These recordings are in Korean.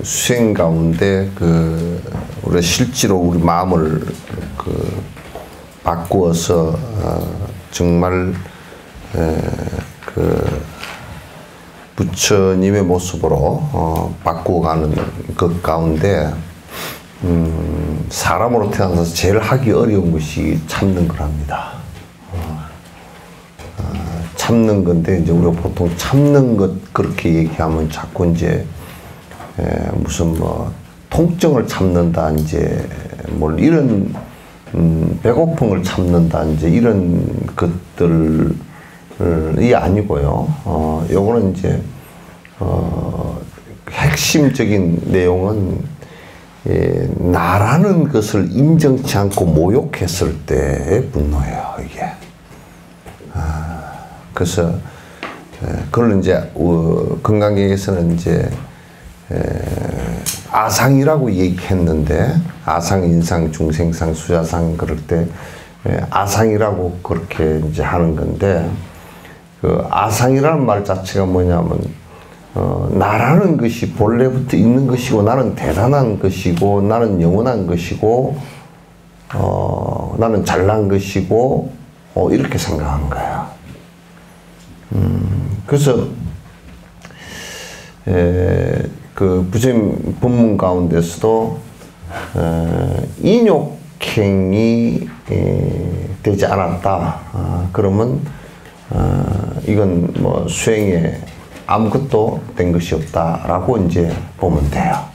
수행 가운데 우리 실제로 우리 마음을 바꾸어서 정말 부처님의 모습으로 바꾸어가는 것 가운데 사람으로 태어나서 제일 하기 어려운 것이 참는 거랍니다. 참는 건데 이제 우리가 보통 참는 것 그렇게 얘기하면 자꾸 이제 무슨 뭐 통증을 참는다 이제 뭘 이런 배고픔을 참는다 이제 이런 것들이 아니고요. 요거는 이제 핵심적인 내용은 나라는 것을 인정치 않고 모욕했을 때의 분노예요, 이게. 그래서 그걸 이제 건강계에서는 이제 아상이라고 얘기했는데, 아상, 인상, 중생상, 수자상 그럴 때 아상이라고 그렇게 이제 하는 건데, 그 아상이라는 말 자체가 뭐냐면 나라는 것이 본래부터 있는 것이고, 나는 대단한 것이고, 나는 영원한 것이고, 나는 잘난 것이고, 이렇게 생각한 거야. 그래서 그 부처님 법문 가운데서도 인욕행이 되지 않았다. 그러면 이건 뭐 수행에 아무것도 된 것이 없다라고 이제 보면 돼요.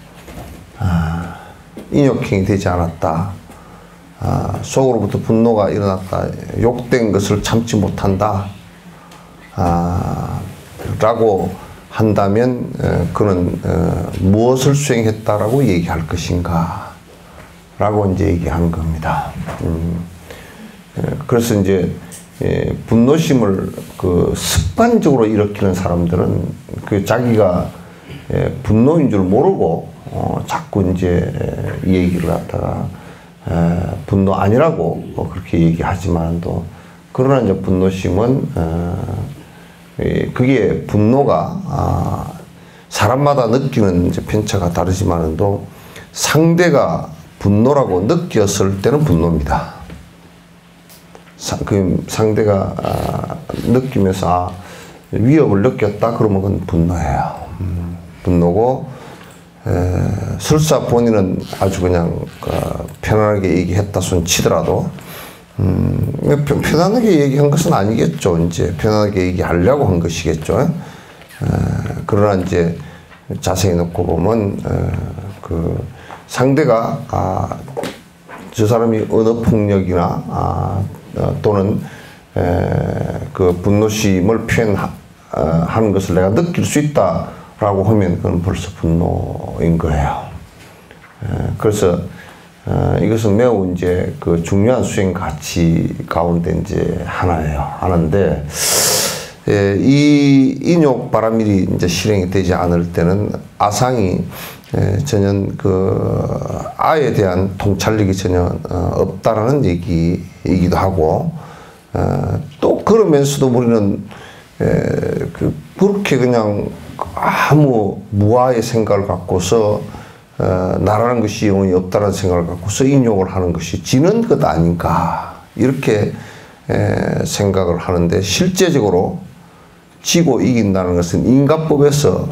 인욕행이 되지 않았다. 속으로부터 분노가 일어났다. 욕된 것을 참지 못한다. 라고 한다면 그는 무엇을 수행했다라고 얘기할 것인가 라고 이제 얘기한 겁니다. 그래서 이제 분노심을 습관적으로 일으키는 사람들은 자기가 분노인 줄 모르고 자꾸 이제 이 얘기를 갖다가 분노 아니라고 그렇게 얘기하지만도, 그러나 이제 분노심은 그게 분노가 사람마다 느끼는 이제 편차가 다르지만도 상대가 분노라고 느꼈을 때는 분노입니다. 상대가 느끼면서 위협을 느꼈다 그러면 그건 분노예요. 분노고, 설사 본인은 아주 그냥 편안하게 얘기했다 손 치더라도 편안하게 얘기한 것은 아니겠죠. 이제 편안하게 얘기하려고 한 것이겠죠. 그러나 이제 자세히 놓고 보면 상대가 저 사람이 언어 폭력이나 또는 그 분노심을 표현하는 것을 내가 느낄 수 있다라고 하면 그건 벌써 분노인 거예요. 그래서 이것은 매우 이제 중요한 수행 가치 가운데 이제 하나인데, 이 인욕 바라밀이 이제 실행이 되지 않을 때는 아상이 전혀 아에 대한 통찰력이 전혀 없다라는 얘기이기도 하고, 또 그러면서도 우리는 그렇게 그냥 아무 무아의 생각을 갖고서 나라는 것이 영원히 없다는 생각을 갖고서 인욕을 하는 것이 지는 것 아닌가, 이렇게 생각을 하는데, 실제적으로 지고 이긴다는 것은 인가법에서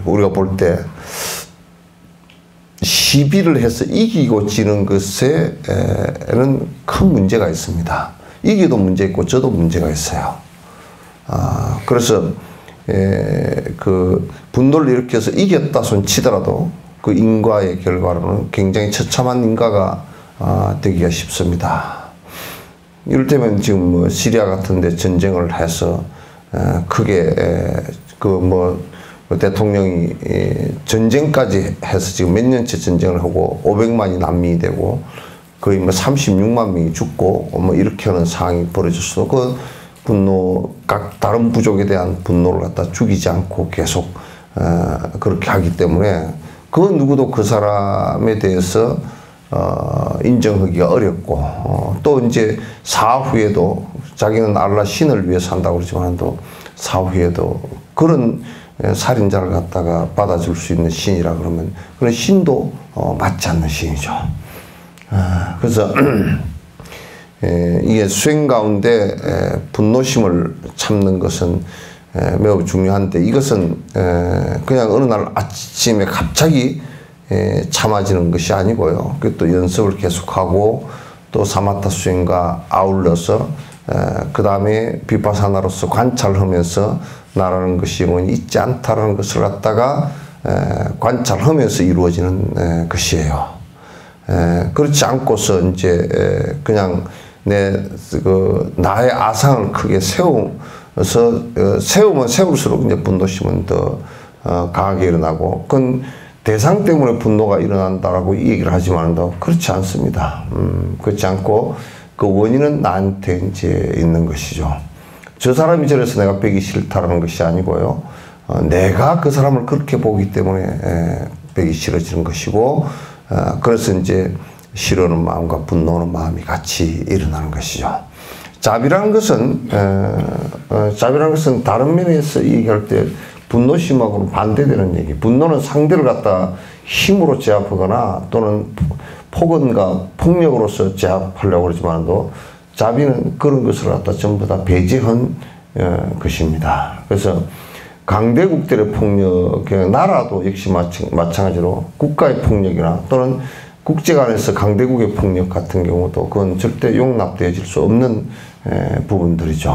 우리가 볼 때 시비를 해서 이기고 지는 것에는 큰 문제가 있습니다. 이기도 문제 있고 저도 문제가 있어요. 그래서 분노를 일으켜서 이겼다 손 치더라도 그 인과의 결과로는 굉장히 처참한 인과가 되기가 쉽습니다. 이를테면 지금 뭐 시리아 같은 데 전쟁을 해서 크게 대통령이 전쟁까지 해서 지금 몇 년째 전쟁을 하고 500만이 난민이 되고 거의 뭐 36만 명이 죽고 뭐 이렇게 하는 상황이 벌어졌어. 그 분노, 각 다른 부족에 대한 분노를 갖다 죽이지 않고 계속 그렇게 하기 때문에 그 누구도 그 사람에 대해서 인정하기가 어렵고, 또 이제 사후에도 자기는 알라 신을 위해서 한다고 그러지만도 사후에도 그런 살인자를 갖다가 받아줄 수 있는 신이라 그러면 그런 신도 맞지 않는 신이죠. 그래서 이게 수행 가운데 분노심을 참는 것은 매우 중요한데 이것은 그냥 어느 날 아침에 갑자기 참아지는 것이 아니고요. 또 연습을 계속하고 또 사마타 수행과 아울러서 그 다음에 비파사나로서 관찰하면서 나라는 것이 영원히 있지 않다라는 것을 갖다가 관찰하면서 이루어지는 것이에요. 그렇지 않고서 이제 그냥 나의 아상을 크게 세우면 세울수록 이제 분노심은 더 강하게 일어나고, 그건 대상 때문에 분노가 일어난다라고 이 얘기를 하지만도 그렇지 않습니다. 그렇지 않고 그 원인은 나한테 이제 있는 것이죠. 저 사람이 저래서 내가 빼기 싫다라는 것이 아니고요. 내가 그 사람을 그렇게 보기 때문에 빼기 싫어지는 것이고, 그래서 이제 싫어하는 마음과 분노하는 마음이 같이 일어나는 것이죠. 자비라는 것은 다른 면에서 얘기할 때 분노심하고는 반대되는 얘기. 분노는 상대를 갖다 힘으로 제압하거나 또는 폭언과 폭력으로서 제압하려고 그러지만도 자비는 그런 것을 갖다 전부 다 배제한 것입니다. 그래서 강대국들의 폭력, 나라도 역시 마찬가지로 국가의 폭력이나 또는 국제 간에서 강대국의 폭력 같은 경우도 그건 절대 용납되어질 수 없는 부분들이죠.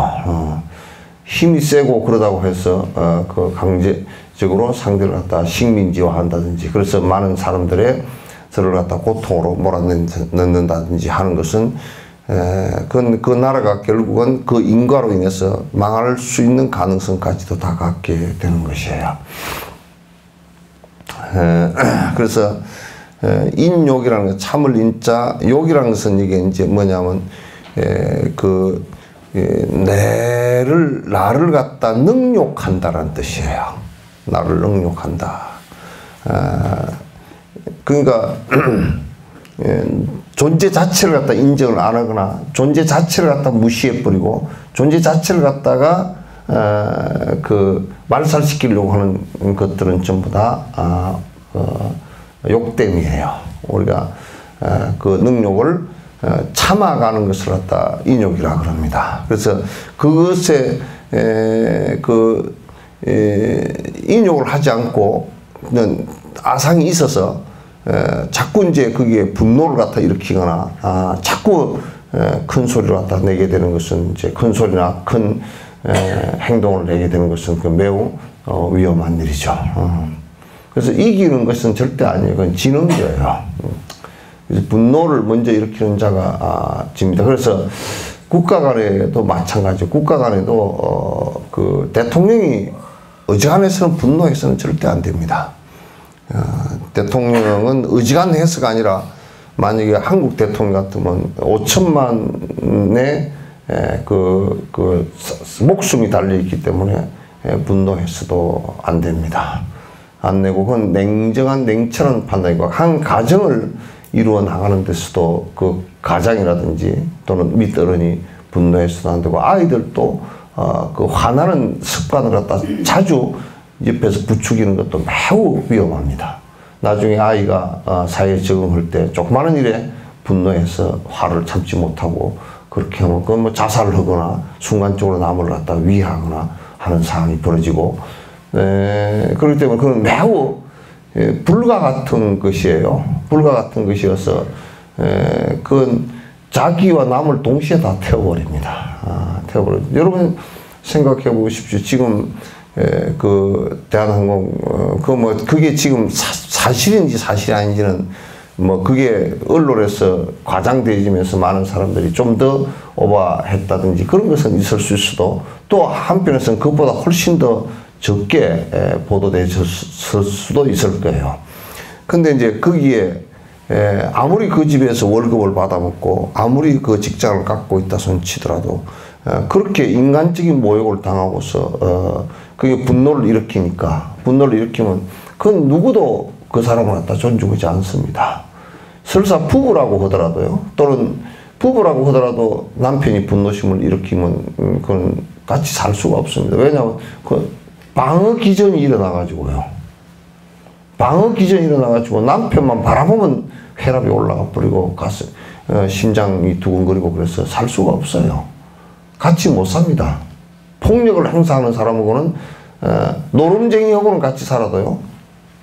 힘이 세고 그러다고 해서 그 강제적으로 상대를 갖다 식민지화 한다든지, 그래서 많은 사람들의 서로를 갖다 고통으로 몰아넣는다든지 하는 것은 그 나라가 결국은 그 인과로 인해서 망할 수 있는 가능성까지도 다 갖게 되는 것이에요. 그래서 인욕이라는 것, 참을 인자, 욕이라는 것은 이게 이제 뭐냐면 나를 갖다 능욕한다라는 뜻이에요. 나를 능욕한다. 그러니까 존재 자체를 갖다 인정을 안 하거나 존재 자체를 갖다 무시해버리고 존재 자체를 갖다가 말살시키려고 하는 것들은 전부 다 욕됨이에요. 우리가 그 능욕을 참아가는 것을 갖다 인욕이라 그럽니다. 그래서 그것에 인욕을 하지 않고 아상이 있어서 자꾸 이제 거기에 분노를 갖다 일으키거나 자꾸 큰 소리를 갖다 내게 되는 것은 이제 큰 소리나 큰 행동을 내게 되는 것은 매우 위험한 일이죠. 그래서 이기는 것은 절대 아니에요. 그건 지는 거예요. 분노를 먼저 일으키는 자가 집니다. 그래서 국가 간에도 마찬가지죠. 국가 간에도 그 대통령이 어지간해서는 분노해서는 절대 안 됩니다. 대통령은 어지간해서가 아니라 만약에 한국 대통령 같으면 5천만의 목숨이 달려있기 때문에 분노해서도 안 됩니다. 안 내고 그건 냉정한 냉철한 판단이고, 한 가정을 이루어 나가는 데서도 그 가장이라든지 또는 밑어른이 분노해서도 안 되고, 아이들도 그 화나는 습관을 갖다 자주 옆에서 부추기는 것도 매우 위험합니다. 나중에 아이가 사회에 적응할 때 조그마한 일에 분노해서 화를 참지 못하고 그렇게 하면 그건 뭐 자살을 하거나 순간적으로 남을 갖다 위하거나 하는 상황이 벌어지고, 그렇기 때문에 그건 매우 불과 같은 것이에요. 불과 같은 것이어서 그건 자기와 남을 동시에 다 태워버립니다. 여러분 생각해 보십시오. 지금 그 대한항공 그게 지금 사실인지 사실이 아닌지는 그게 언론에서 과장되어지면서 많은 사람들이 좀 더 오버했다든지 그런 것은 있을 수 있어도, 또 한편에서는 그것보다 훨씬 더 적게 보도됐을 수도 있을 거예요. 근데 이제 거기에 아무리 그 집에서 월급을 받아먹고 아무리 그 직장을 갖고 있다 손 치더라도 그렇게 인간적인 모욕을 당하고서 그게 분노를 일으키니까, 분노를 일으키면 그건 누구도 그 사람을 갖다 존중하지 않습니다. 설사 부부라고 하더라도요, 또는 부부라고 하더라도 남편이 분노심을 일으키면 그건 같이 살 수가 없습니다. 왜냐하면 방어 기전이 일어나가지고요. 방어 기전이 일어나가지고 남편만 바라보면 혈압이 올라가 버리고 가슴, 심장이 두근거리고 그래서 살 수가 없어요. 같이 못 삽니다. 폭력을 행사하는 사람하고는 노름쟁이하고는 같이 살아도요.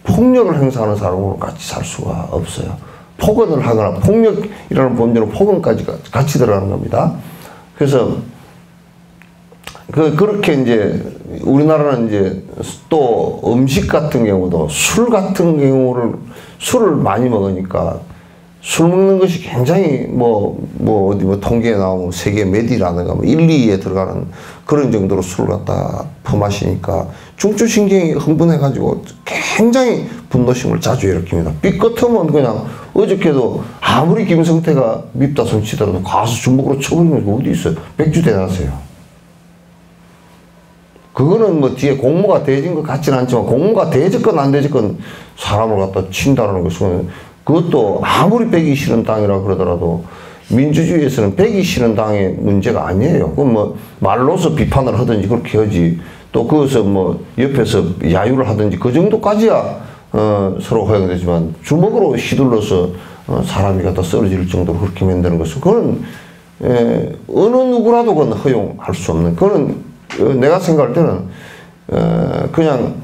폭력을 행사하는 사람하고는 같이 살 수가 없어요. 폭언을 하거나 폭력이라는 범죄는 폭언까지 같이 들어가는 겁니다. 그래서 그렇게 이제 우리나라는 이제 또 음식 같은 경우도 술 같은 경우를 술을 많이 먹으니까 술 먹는 것이 굉장히 어디 통계에 나오면 세계 몇 위라든가 1, 2위에 들어가는 그런 정도로 술을 갖다 퍼마시니까 중추신경이 흥분해가지고 굉장히 분노심을 자주 일으킵니다. 삐끗하면 그냥 어저께도 아무리 김성태가 밉다 손치더라도 가서 주먹으로 쳐버리는 게 어디 있어요. 백주 대낮에요. 그거는 뭐 뒤에 공모가 대진 것 같지는 않지만 공모가 대졌건 안 대졌건 사람을 갖다 친다는 것은 그것도 아무리 배기 싫은 당이라 그러더라도 민주주의에서는 배기 싫은 당의 문제가 아니에요. 그건 뭐 말로서 비판을 하든지 그렇게 하지 또 거기서 뭐 옆에서 야유를 하든지 그 정도까지야 서로 허용되지만 주먹으로 휘둘러서 사람이 갖다 쓰러질 정도로 그렇게 만드는 것은 그건 어느 누구라도 그건 허용할 수 없는 그거는 내가 생각할 때는 그냥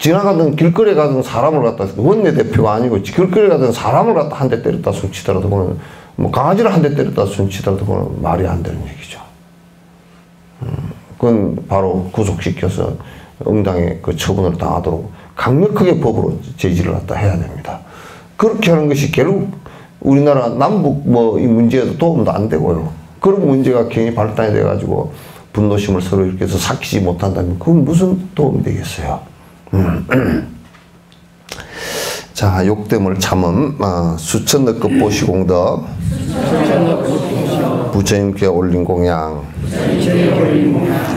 지나가던 길거리에 가던 사람을 갖다 원내대표가 아니고 길거리에 가던 사람을 갖다 한 대 때렸다 손치더라도 그거는 뭐 강아지를 한 대 때렸다 손치더라도 그거는 말이 안 되는 얘기죠. 그건 바로 구속시켜서 응당의 그 처분을 당하도록 강력하게 법으로 제지를 갖다 해야 됩니다. 그렇게 하는 것이 결국 우리나라 남북 뭐 이 문제에도 도움도 안 되고요. 그런 문제가 괜히 발단이 돼가지고 분노심을 서로 이렇게 해서 삭히지 못한다면 그건 무슨 도움이 되겠어요. 자, 욕됨을 참음 수천억 급 보시공덕 부처님께 올린 공양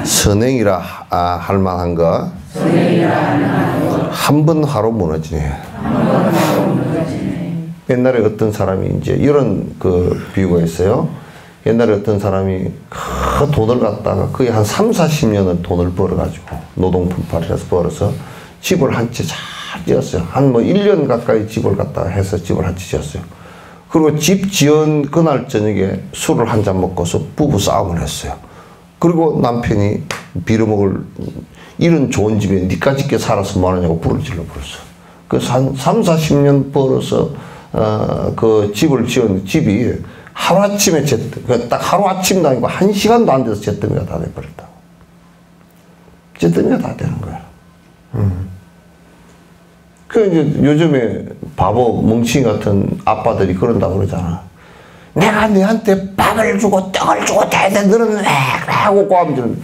선행이라 할 만한 것 한 번 하루 무너지네. 옛날에 어떤 사람이 이제 이런 그 비유가 있어요. 옛날에 어떤 사람이 큰 돈을 갖다가 거의 한 3, 40년을 돈을 벌어가지고 노동분팔이라서 벌어서 집을 한 채 잘 지었어요. 한 뭐 1년 가까이 집을 갖다가 해서 집을 한 채 지었어요. 그리고 집 지은 그날 저녁에 술을 한 잔 먹고서 부부 싸움을 했어요. 그리고 남편이 빌어먹을 이런 좋은 집에 니까지 있게 살아서 뭐하냐고 불을 질러버렸어. 그래서 한 3, 40년 벌어서 그 집을 지은 집이 하루아침에 딱 하루아침도 아니고 1시간도 안 돼서 잿더미가 다 돼버렸다고. 잿더미가 다 되는 거야. 그 이제 요즘에 바보 멍청이 같은 아빠들이 그런다고 그러잖아. 내가 너한테 밥을 주고 떡을 주고 대대 너는 왜 그래 하고 고함지는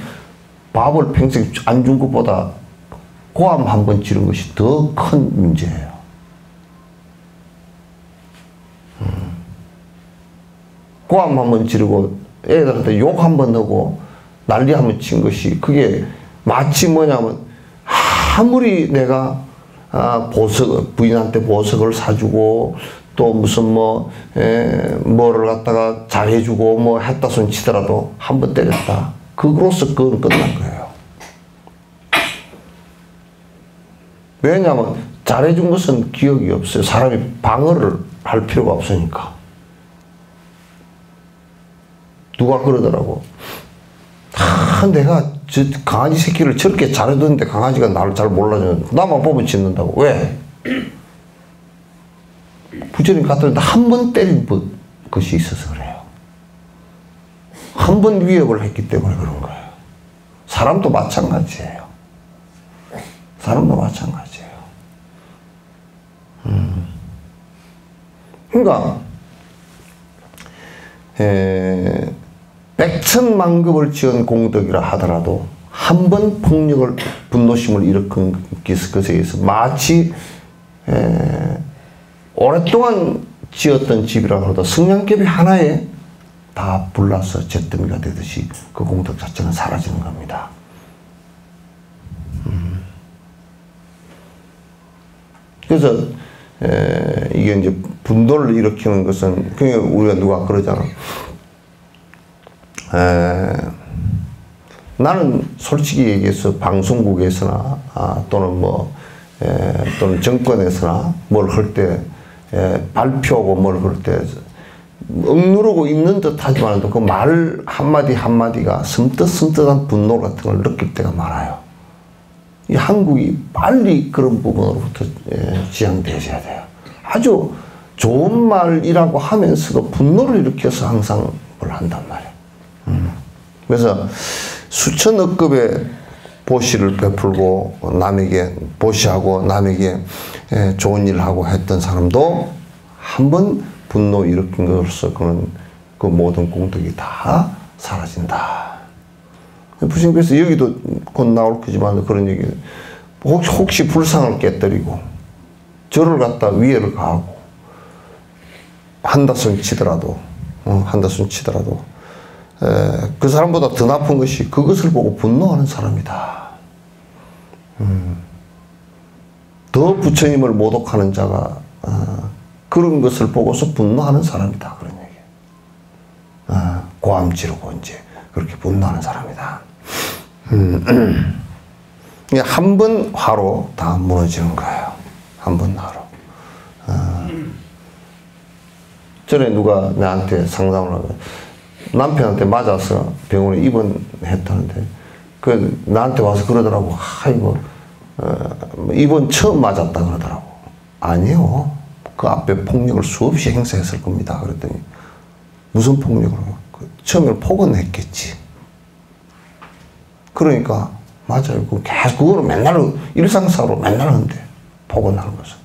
밥을 평생 안 준 것보다 고함 한 번 지른 것이 더 큰 문제예요. 고함 한 번 지르고 애들한테 욕 한 번 하고 난리 한 번 친 것이 그게 마치 뭐냐면 아무리 내가 부인한테 보석을 사주고 또 무슨 뭐를 갖다가 잘해주고 뭐 했다 손 치더라도 한 번 때렸다. 그거로서 그건 끝난 거예요. 왜냐하면 잘해준 것은 기억이 없어요. 사람이 방어를 할 필요가 없으니까. 누가 그러더라고. 내가 저 강아지 새끼를 저렇게 잘해줬는데 강아지가 나를 잘 몰라주는 나만 보면 짖는다고. 왜? 부처님 같은데 한 번 때린 것이 있어서 그래요. 한 번 위협을 했기 때문에 그런 거예요. 사람도 마찬가지예요. 사람도 마찬가지예요. 그러니까 백천만급을 지은 공덕이라 하더라도 한 번 폭력을 분노심을 일으킨 것에 의해서 마치 오랫동안 지었던 집이라고 해도 성냥개비 하나에 다 불나서 잿더미가 되듯이 그 공덕 자체는 사라지는 겁니다. 그래서 이게 이제 분노를 일으키는 것은 그냥 우리가 누가 그러잖아. 나는 솔직히 얘기해서 방송국에서나 또는 또는 정권에서나 뭘 할 때 발표하고 뭘 할 때 억누르고 있는 듯 하지만 그 말 한마디 한마디가 섬뜩섬뜩한 분노 같은 걸 느낄 때가 많아요. 이 한국이 빨리 그런 부분으로부터 지향되어야 돼요. 아주 좋은 말이라고 하면서도 분노를 일으켜서 항상 뭘 한단 말이에요. 그래서 수천억 급의 보시를 베풀고 남에게 보시하고 남에게 좋은 일을 하고 했던 사람도 한 번 분노 일으킨 것으로서 그 모든 공덕이 다 사라진다. 부처님께서 여기도 곧 나올 거지만 그런 얘기, 혹시 불상을 깨뜨리고 절을 갖다 위해를 가하고 한다손 치더라도 그 사람보다 더 나쁜 것이 그것을 보고 분노하는 사람이다. 더 부처님을 모독하는 자가 그런 것을 보고서 분노하는 사람이다. 그런 얘기예요. 고함 지르고 이제 그렇게 분노하는 사람이다. 한 번 화로 다 무너지는 거예요. 한 번 화로. 전에 누가 나한테 상담을 하고 남편한테 맞아서 병원에 입원했다는데 나한테 와서 그러더라고. 아이고 입원 처음 맞았다 그러더라고. 아니요. 그 앞에 폭력을 수없이 행사했을 겁니다. 그랬더니 무슨 폭력을 해요? 처음에 폭언 했겠지. 그러니까 맞아요. 계속 그거는 맨날 일상사로 맨날 하는데 폭언하는 것은.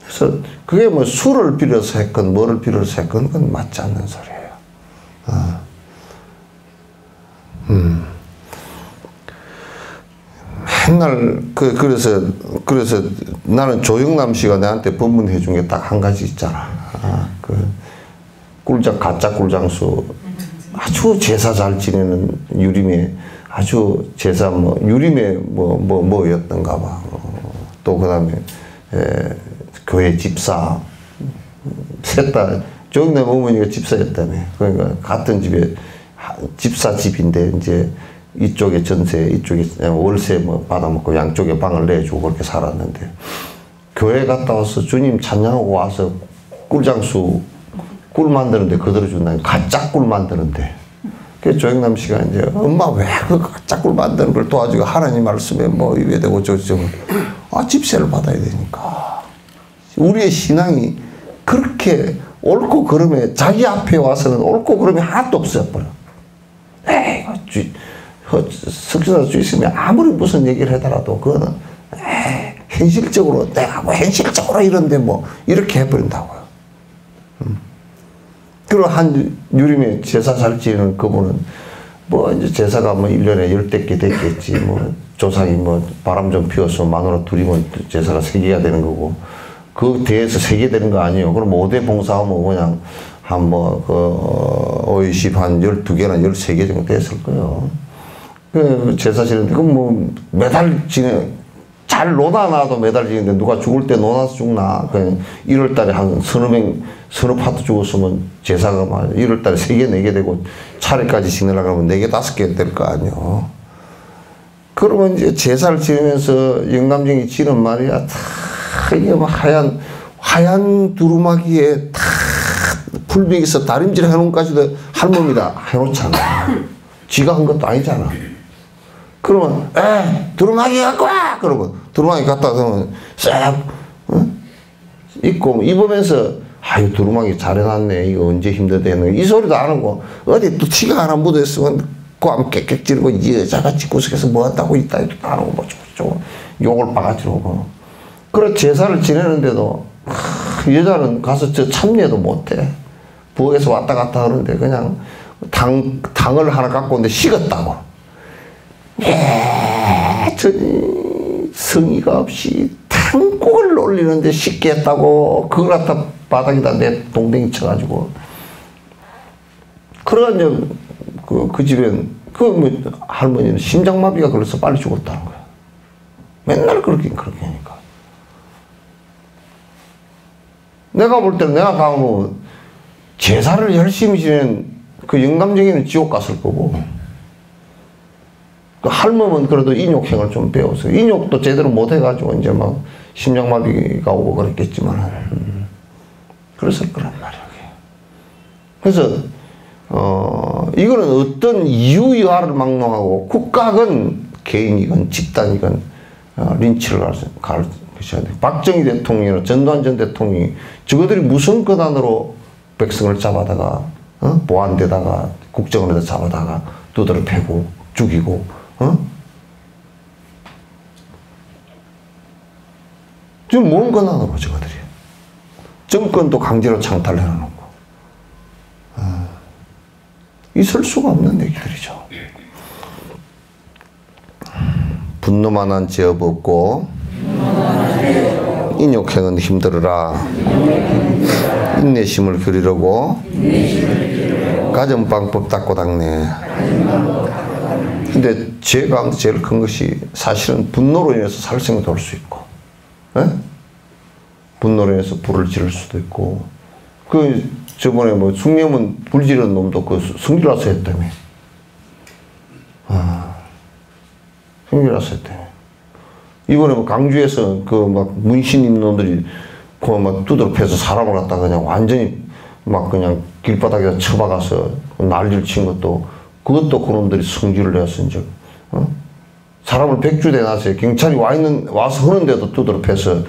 그래서 그게 뭐 술을 빌어서 했건 뭐를 빌어서 했건 그건 맞지 않는 소리예요. 맨날 그래서 나는 조영남 씨가 나한테 법문해 준 게 딱 한 가지 있잖아. 가짜 꿀장수 아주 제사 잘 지내는 유림의 아주 제사 유림의 뭐였던가 봐. 또 그다음에 교회 집사 셋 다 조영남 어머니가 집사였다며. 그러니까 같은 집에 집사 집인데 이제 이쪽에 전세, 이쪽에 월세 받아먹고 양쪽에 방을 내주고 그렇게 살았는데 교회 갔다 와서 주님 찬양하고 와서 꿀장수 꿀 만드는데 그대로 준다니 가짜 꿀 만드는데 그래서 조영남 씨가 이제 엄마 왜 그 가짜 꿀 만드는 걸 도와주고 하나님 말씀에 이래 되고 집세를 받아야 되니까 우리의 신앙이 그렇게 옳고 그름에 자기 앞에 와서는 옳고 그름이 하나도 없어버려. 에이 석진아 주있으면 아무리 무슨 얘기를 하더라도 그거는 현실적으로 내가 현실적으로 이런데 이렇게 해버린다고요. 그리고 한 유림의 제사 잘 지내는 그분은 이제 제사가 1년에 10대 개 됐겠지. 조상이 바람 좀 피워서 마누라 둘이면 제사가 3개가 되는 거고 그 대에서 3개 되는 거 아니에요. 그럼 5대 봉사하면 그냥 한 50, 한 12개나 13개 정도 됐을 거예요. 제사 지내는데 매달 잘 논아놔도 매달 지내는데 누가 죽을 때 논아서 죽나. 그냥 1월달에 한 서너 파트 죽었으면 제사가 1월달에 3개, 4개 되고 차례까지 지내려고 하면 4개, 5개 될 거 아니에요. 그러면 이제 제사를 지내면서 영감쟁이 지는 말이야. 이게 하얀 두루마기에 다 불빛에서 다림질 해놓은 까지도 할멈이다 해놓잖아. 지가 한 것도 아니잖아. 그러면 두루마기 갖고 와! 그러면 두루마기 갖다 놓으면 싹 입고 입으면서 아유 두루마기 잘 해놨네. 이거 언제 힘들다 했는데 이 소리도 안 하고 어디 또 티가 하나 묻어있으면 꽝 깨끗 찌르고 이 여자가 집구석에서 뭐 한다고 있다 해도 안 하고 욕을 바가지로 하고. 그래 제사를 지내는데도 여자는 가서 참여도 못해. 부엌에서 왔다 갔다 하는데 그냥 당을 하나 갖고 오는데 식었다고. 성의가 없이 탕국을 올리는데 식게 했다고. 그걸 갖다 바닥에다 내 동댕이 쳐가지고. 그래가지고 그 집엔 할머니는 심장마비가 걸려서 빨리 죽었다는 거야. 맨날 그렇게 하니까. 내가 볼 때는 내가 가면 제사를 열심히 지낸 그 영감쟁이는 지옥 갔을 거고, 그 할멈은 그래도 인욕행을 좀 배웠어요. 인욕도 제대로 못 해가지고 이제 막 심장마비가 오고 그랬겠지만, 그랬을 거란 말이야. 그래서 이거는 어떤 이유이하를 막론하고 국가건 개인이건 집단이건 린치를 갈 것이야 돼. 박정희 대통령이나 전두환 전 대통령이 저거들이 무슨 권한으로 백성을 잡아다가 보안대다가 국정원에다 잡아다가 두드려 패고 죽이고 지금 뭔 권한으로 저거들이 정권도 강제로 창탈해놓고 있을 수가 없는 얘기들이죠. 분노만한 죄업 없고 인욕행은 힘들어라. 인내심을 기르려고 가정방법 닦고 닦네. 근데 죄가 제일 큰 것이 사실은 분노로 인해서 살생도 할 수 있고, 에? 분노로 인해서 불을 지를 수도 있고, 저번에 뭐 숭례문 불 지른 놈도 그 승질나서 했다며. 승질나서 했다며. 이번에 뭐 강주에서 그 막 문신 있는 놈들이 그 막 두드러 패서 사람을 갖다가 그냥 완전히 막 그냥 길바닥에다 쳐박아서 난리를 친 것도 그것도 그놈들이 승질을 내서 이제 사람을 백주대 놔서 경찰이 와서 하는데도 두드러 패서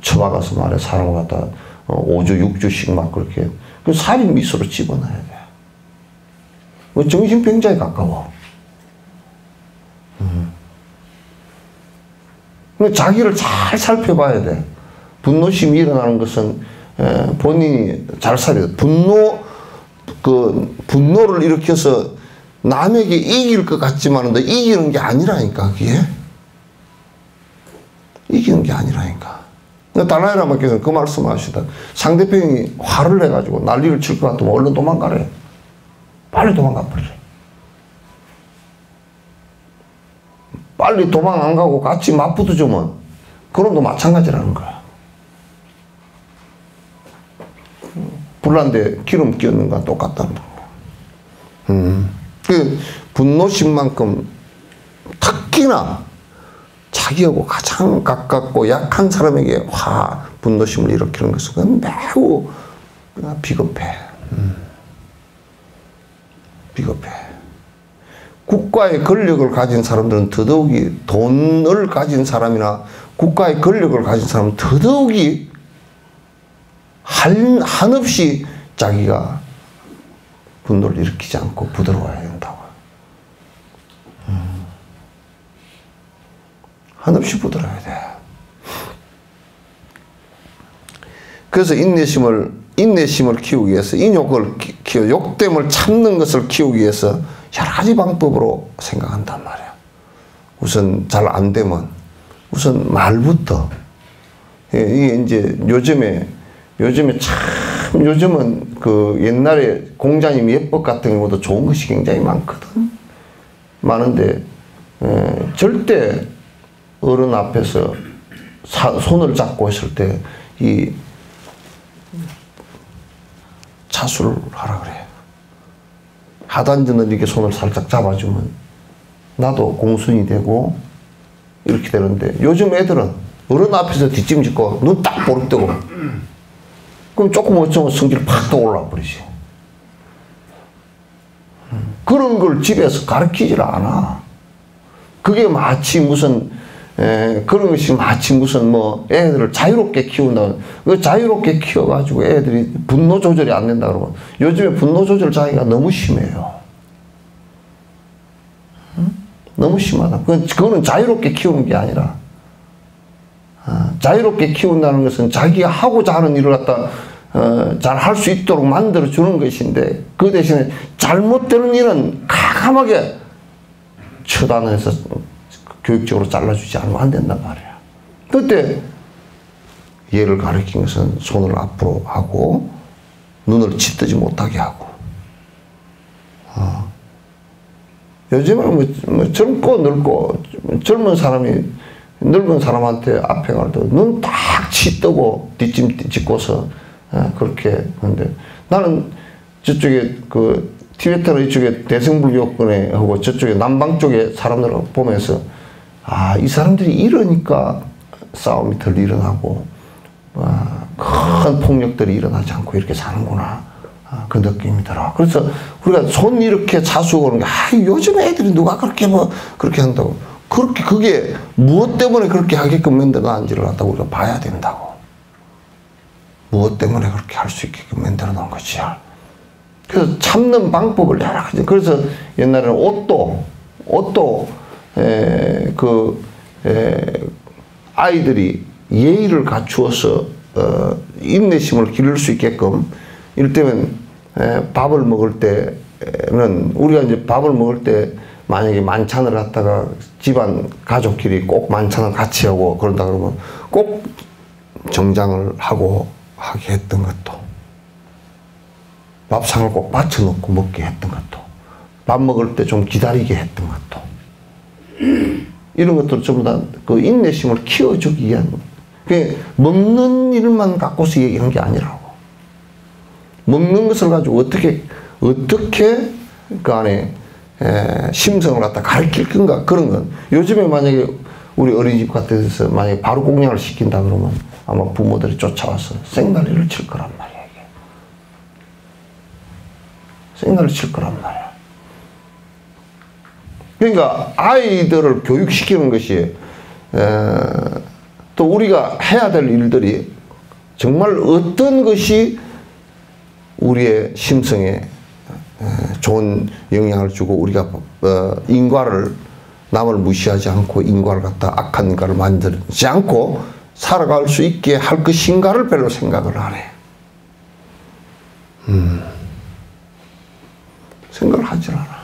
쳐박아서 말해 사람을 갖다 5주 6주씩 막 그렇게 그 살인 미수로 집어넣어야 돼. 뭐 정신병자에 가까워. 자기를 잘 살펴봐야 돼. 분노심이 일어나는 것은 본인이 잘 살려야 돼. 분노를 일으켜서 남에게 이길 것 같지만 이기는 게 아니라니까, 그게. 이기는 게 아니라니까. 달라이 라마께서 그 말씀 하시다. 상대편이 화를 내가지고 난리를 칠 것 같으면 얼른 도망가래. 빨리 도망가 버려. 빨리 도망 안 가고 같이 맞붙어주면 그럼도 마찬가지라는 거야. 불난데 기름 끼얹는 건 똑같다는 거야. 그 분노심만큼 특히나 자기하고 가장 가깝고 약한 사람에게 분노심을 일으키는 것은 매우 비겁해. 비겁해. 국가의 권력을 가진 사람들은 더더욱이 돈을 가진 사람이나 국가의 권력을 가진 사람은 더더욱이 한없이 자기가 분노를 일으키지 않고 부드러워야 된다고. 한없이 부드러워야 돼. 그래서 인내심을 키우기 위해서 욕됨을 참는 것을 키우기 위해서 여러 가지 방법으로 생각한단 말이야. 우선 잘 안 되면 우선 말부터. 이게 이제 요즘은 그 옛날에 공자님 예법 같은 경우도 좋은 것이 굉장히 많거든. 많은데 절대 어른 앞에서 손을 잡고 있을 때 이 차수를 하라 그래. 하단전을 이렇게 손을 살짝 잡아주면 나도 공순이 되고 이렇게 되는데 요즘 애들은 어른 앞에서 뒷짐짓고 눈 딱 보릅뜨고 그럼 조금 어쩌면 성질 팍 또 올라와 버리지. 그런 걸 집에서 가르치질 않아. 그게 마치 무슨 그런 것이 마치 무슨 뭐 애들을 자유롭게 키운다. 그 자유롭게 키워가지고 애들이 분노 조절이 안 된다 그러면 요즘에 분노 조절 자기가 너무 심해요. 너무 심하다. 그거는 자유롭게 키우는 게 아니라 자유롭게 키운다는 것은 자기가 하고자 하는 일을 갖다 잘 할 수 있도록 만들어 주는 것인데 그 대신에 잘못되는 일은 가감하게 처단해서 교육적으로 잘라주지 않으면 안 된단 말이야. 그때 얘를 가르친 것은 손을 앞으로 하고 눈을 치뜨지 못하게 하고 요즘은 뭐 젊고 늙고 젊은 사람이 늙은 사람한테 앞에 갈 때 눈 딱 치뜨고 뒷짐 짓고서 그렇게 하는데 나는 저쪽에 그 티베트는 이쪽에 대승불교권에 하고 저쪽에 남방 쪽에 사람들을 보면서 아, 이 사람들이 이러니까 싸움이 덜 일어나고 큰 폭력들이 일어나지 않고 이렇게 사는구나. 그 느낌이 들어. 그래서 우리가 손 이렇게 자수하고 그러는 게, 요즘 애들이 누가 그렇게 그렇게 한다고. 그게 무엇 때문에 그렇게 하게끔 만들어놨는지를 갖다 우리가 봐야 된다고. 무엇 때문에 그렇게 할 수 있게끔 만들어 놓은 것이야. 그래서 참는 방법을 여러 가지. 그래서 옛날에는 옷도 아이들이 예의를 갖추어서 인내심을 기를 수 있게끔, 이를테면 밥을 먹을 때는 우리가 이제 밥을 먹을 때 만약에 만찬을 갖다가 집안 가족끼리 꼭 만찬을 같이 하고 그런다 그러면 꼭 정장을 하고 하게 했던 것도, 밥상을 꼭 받쳐놓고 먹게 했던 것도, 밥 먹을 때 좀 기다리게 했던 것도, 이런 것들 전부 다 그 인내심을 키워주기 위한, 그 먹는 일만 갖고서 얘기한 게 아니라고. 먹는 것을 가지고 어떻게 그 안에 심성을 갖다 가르칠 건가, 그런 건. 요즘에 만약에 우리 어린이집 같은 데서 만약에 바로 공양을 시킨다 그러면 아마 부모들이 쫓아와서 생난리를 칠 거란 말이야, 이게. 생난리를 칠 거란 말이야. 그러니까 아이들을 교육시키는 것이 또 우리가 해야 될 일들이 정말 어떤 것이 우리의 심성에 좋은 영향을 주고 우리가 인과를, 남을 무시하지 않고 인과를 갖다 악한 인과를 만들지 않고 살아갈 수 있게 할 것인가를 별로 생각을 안 해. 생각을 하질 않아.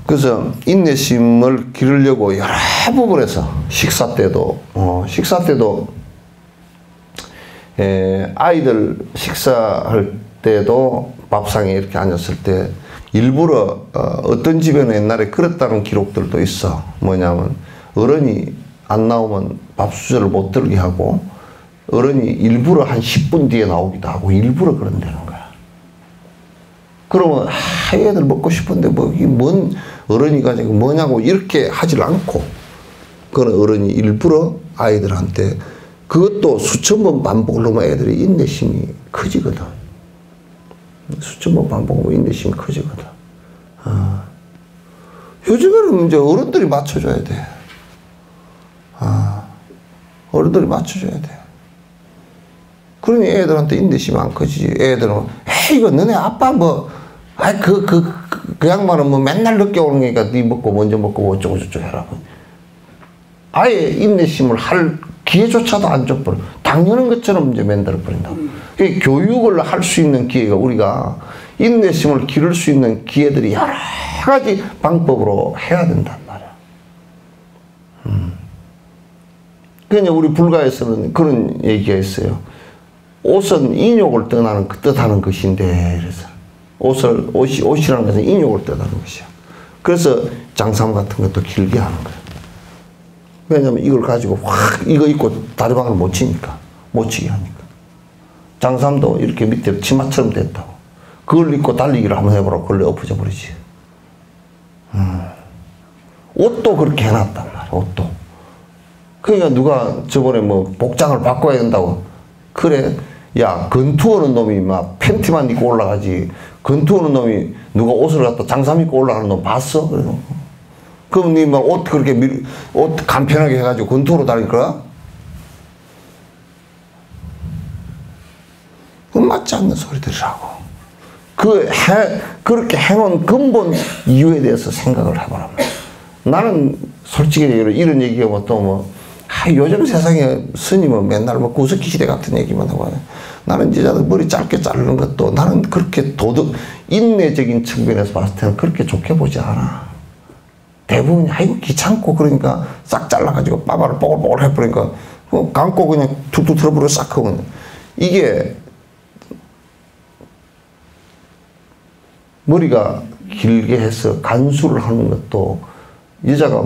그래서 인내심을 기르려고 여러 부분에서 식사 때도 아이들 식사할 때도 밥상에 이렇게 앉았을 때 일부러 어떤 집에는 옛날에 그랬다는 기록들도 있어. 뭐냐면 어른이 안 나오면 밥 수저를 못 들게 하고 어른이 일부러 한 10분 뒤에 나오기도 하고 일부러 그런다는 거야. 그러면 애들 먹고 싶은데 뭔 어른이 가지고 뭐냐고 이렇게 하질 않고, 그런 어른이 일부러 아이들한테, 그것도 수천 번 반복을 하면 애들이 인내심이 커지거든. 수천 번 반복하면 인내심이 커지거든. 요즘에는 이제 어른들이 맞춰줘야 돼. 어른들이 맞춰줘야 돼. 그러니 애들한테 인내심이 안 커지지. 애들은, 이거 너네 아빠 그 양반은 맨날 늦게 오는 거니까 네 먹고 먼저 먹고 어쩌고저쩌고 해라. 아예 인내심을 할 기회조차도 안 줘버려. 당연한 것처럼 이제 만들어버린다고. 교육을 할 수 있는 기회가, 우리가 인내심을 기를 수 있는 기회들이 여러 가지 방법으로 해야 된단 말이야. 그러니까 우리 불가에서는 그런 얘기가 있어요. 옷은 인욕을 뜻하는 것인데, 그래서 옷이라는 것은 인욕을 뜻하는 것이야. 그래서 장삼 같은 것도 길게 하는 거야. 왜냐면 이걸 가지고 확 이거 입고 다리방을 못 치니까, 못 치게 하니까. 장삼도 이렇게 밑에 치마처럼 됐다고. 그걸 입고 달리기를 한번 해보라고 그걸 엎어져 버리지. 옷도 그렇게 해놨단 말이야, 옷도. 그러니까 누가 저번에 복장을 바꿔야 된다고. 그래, 야, 건투하는 놈이 막 팬티만 입고 올라가지. 건투하는 놈이 누가 옷을 갖다 장삼 입고 올라가는 놈 봤어? 그럼 니 막 옷 그렇게 옷 간편하게 해가지고 건투로 다닐 거야? 그건 맞지 않는 소리들이라고. 그렇게 해놓은 근본 이유에 대해서 생각을 해보라. 나는 솔직히 얘기로 이런 얘기하면 또 요즘 세상에 스님은 맨날 구석기 시대 같은 얘기만 하고, 나는 여자들 머리 짧게 자르는 것도 나는 그렇게 인내적인 측면에서 봤을 때는 그렇게 좋게 보지 않아. 대부분이 아이고 귀찮고 그러니까 싹 잘라가지고 빠바를 뽀글뽀글 해버리니까 감고 그냥 툭툭 틀어버려 싹 하고. 이게 머리가 길게 해서 간수를 하는 것도, 여자가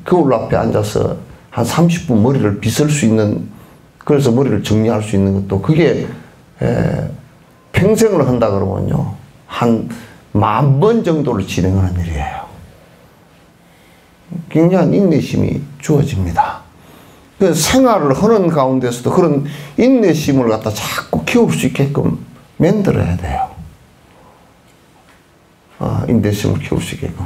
거울 앞에 앉아서 한 30분 머리를 빗을 수 있는, 그래서 머리를 정리할 수 있는 것도, 그게 평생을 한다 그러면요, 한 10,000번 정도를 진행하는 일이에요. 굉장한 인내심이 주어집니다. 생활을 하는 가운데서도 그런 인내심을 갖다 자꾸 키울 수 있게끔 만들어야 돼요. 인내심을 키울 수 있게끔.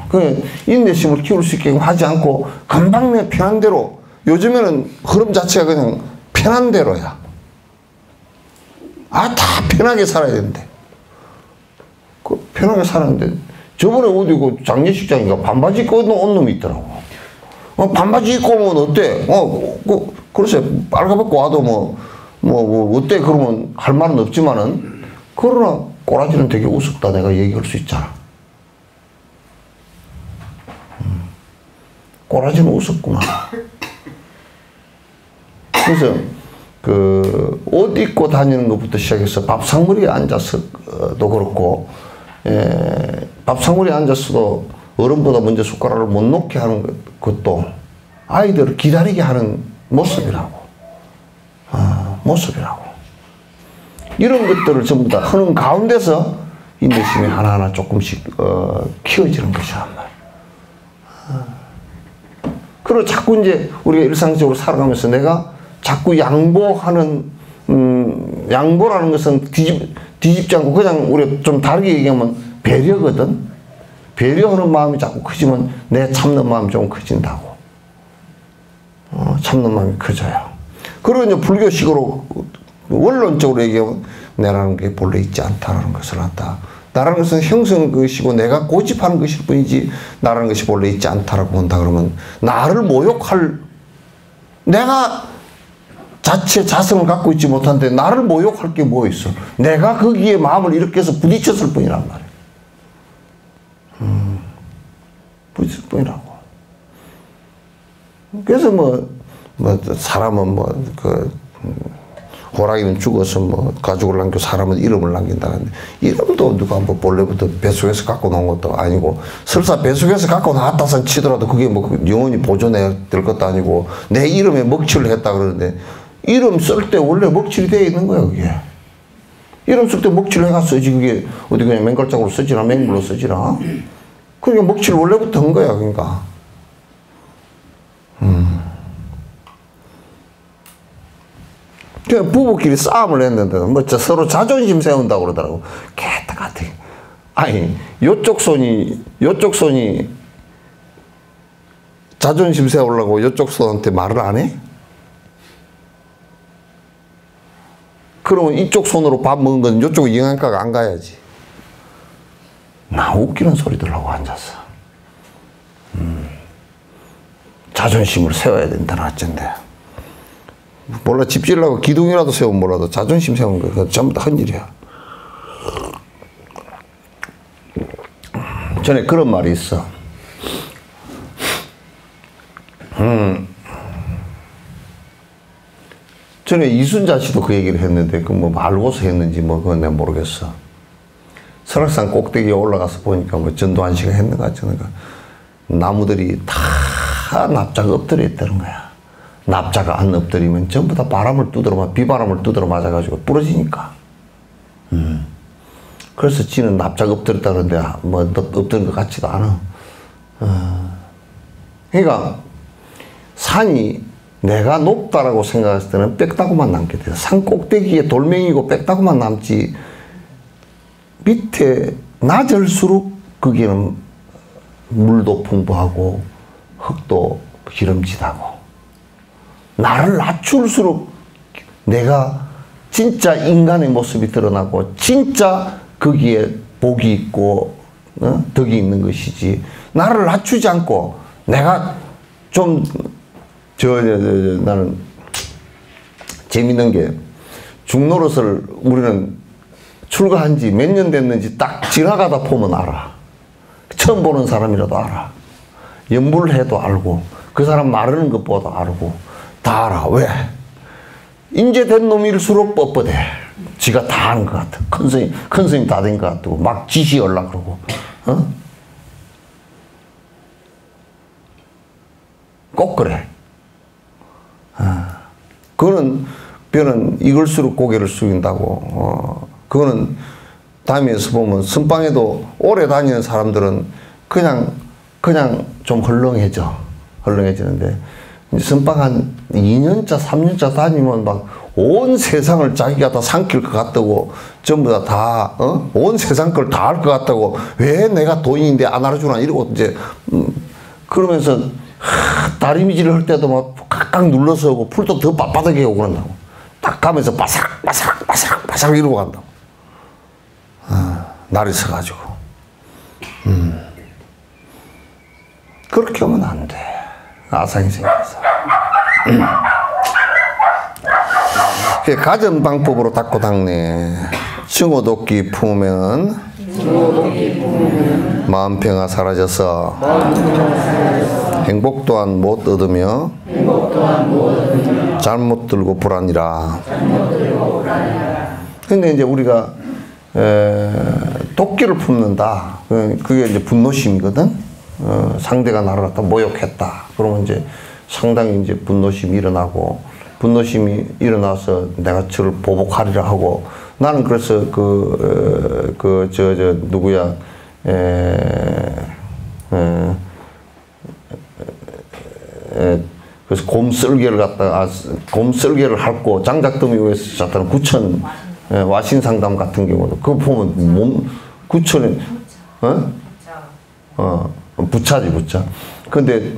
인내심을 키울 수 있게끔 하지 않고 금방 내 편한 대로, 요즘에는 흐름 자체가 그냥 편한 대로야. 다 편하게 살아야 되는데. 편하게 살았는데, 저번에 어디 장례식장인가 반바지 입고 온 놈이 있더라고. 반바지 입고 오면 어때? 글쎄, 빨가벗고 와도 어때? 그러면 할 말은 없지만은, 그러나 꼬라지는 되게 우습다. 내가 얘기할 수 있잖아. 꼬라지는 우습구나. 그래서, 옷 입고 다니는 것부터 시작해서 밥상머리에 앉아서도 그렇고, 밥상머리에 앉아서도 어른보다 먼저 숟가락을 못 놓게 하는 것도 아이들을 기다리게 하는 모습이라고. 모습이라고. 이런 것들을 전부 다 하는 가운데서 인내심이 하나하나 조금씩 키워지는 것이란 말이야. 그리고 자꾸 이제 우리가 일상적으로 살아가면서 내가 자꾸 양보하는, 양보라는 것은 뒤집지 않고 그냥 우리가 좀 다르게 얘기하면 배려거든. 배려하는 마음이 자꾸 크지만 내 참는 마음이 좀 커진다고. 참는 마음이 커져요. 그리고 이제 불교식으로 원론적으로 얘기하면 내라는 게 본래 있지 않다라는 것을 한다. 나라는 것은 형성한 것이고 내가 고집하는 것일 뿐이지 나라는 것이 본래 있지 않다라고 본다 그러면 나를 모욕할, 내가 자체 자성을 갖고 있지 못한데 나를 모욕할 게 뭐 있어. 내가 거기에 마음을 이렇게 해서 부딪혔을 뿐이란 말이야. 부딪혔을 뿐이라고. 그래서 사람은 호랑이는 죽어서 가죽을 남겨 사람은 이름을 남긴다. 이름도 누가 본래부터 뱃속에서 갖고 나온 것도 아니고, 설사 뱃속에서 갖고 나왔다 치더라도 그게 영원히 보존해야 될 것도 아니고, 내 이름에 먹칠을 했다 그러는데, 이름 쓸 때 원래 먹칠이 되어 있는 거야, 그게. 이름 쓸 때 먹칠을 해가 쓰지, 그게 어디 그냥 맨걸작으로 쓰지나, 맹물로 쓰지나. 그러니까 먹칠을 원래부터 한 거야, 그러니까. 부부끼리 싸움을 했는데, 서로 자존심 세운다고 그러더라고. 개떡 같아. 아니, 요쪽 손이 자존심 세우려고 요쪽 손한테 말을 안 해? 그러면 이쪽 손으로 밥 먹은 건 요쪽 영양가가 안 가야지. 나 웃기는 소리들 하고 앉았어. 자존심을 세워야 된다는 어쩐데. 몰라, 집 지으려고 기둥이라도 세우면 몰라도 자존심 세우는 거, 그건 전부 다 헛일이야. 전에 그런 말이 있어. 전에 이순자 씨도 그 얘기를 했는데, 알고서 했는지 그건 내가 모르겠어. 설악산 꼭대기에 올라가서 보니까 전두환 씨가 했는 것 같잖아. 나무들이 다 납자가 엎드려 있다는 거야. 납자가 안 엎드리면 전부 다 비바람을 두드러 맞아가지고 부러지니까. 그래서 지는 납자가 엎드렸다 그러는데 엎드린 것 같지도 않아. 그러니까 산이 내가 높다라고 생각했을 때는 빽다구만 남게 돼요. 산 꼭대기에 돌멩이고 빽다구만 남지, 밑에 낮을수록 거기는 물도 풍부하고 흙도 기름지다고. 나를 낮출수록 내가 진짜 인간의 모습이 드러나고 진짜 거기에 복이 있고 덕이 있는 것이지, 나를 낮추지 않고 내가 좀 나는 재밌는 게, 중노릇을 우리는 출가한 지 몇 년 됐는지 딱 지나가다 보면 알아. 처음 보는 사람이라도 알아. 연불을 해도 알고, 그 사람 말하는 것보다 알고, 다 알아. 왜? 인제 된 놈일수록 뻣뻣해. 지가 다 하는 것 같아. 큰 스님 다 된 것 같고, 막 지시하려고 그러고. 꼭 그래. 그거는 뼈는 익을수록 고개를 숙인다고. 그거는 다니면서 보면 선방에도 오래 다니는 사람들은 그냥 좀 헐렁해지는데 이제 선방 한 2년차 3년차 다니면 막 온 세상을 자기가 다 삼킬 것 같다고 전부 온 세상 걸 다 할 것 같다고 왜 내가 도인인데 안 알아주나 이러고 이제 그러면서 다리미질을 할 때도 막 깍깍 눌러서 오고 풀도 더 빳빳하게 오고 그런다고 딱 가면서 바삭 이러고 간다고 날이 서가지고 그렇게 하면 안 돼. 아상이 생겨서 가전방법으로 닦고 닦네. 증오독기 품으면 마음평화 사라져서 행복 또한 못 얻으며 잘못 들고 불안이라. 근데 이제 우리가 도끼를 품는다. 그게 이제 분노심이거든. 상대가 나를 갖다 모욕했다. 그러면 이제 상당히 이제 분노심이 일어나고, 분노심이 일어나서 내가 저를 보복하리라 하고, 나는 그래서 누구야, 그래서 곰썰개를 갖다가, 곰썰개를 핥고 장작더미 위에서 잤다는 구천, 와신상담 같은 경우도, 그거 보면 구천에, 부차지, 부차. 근데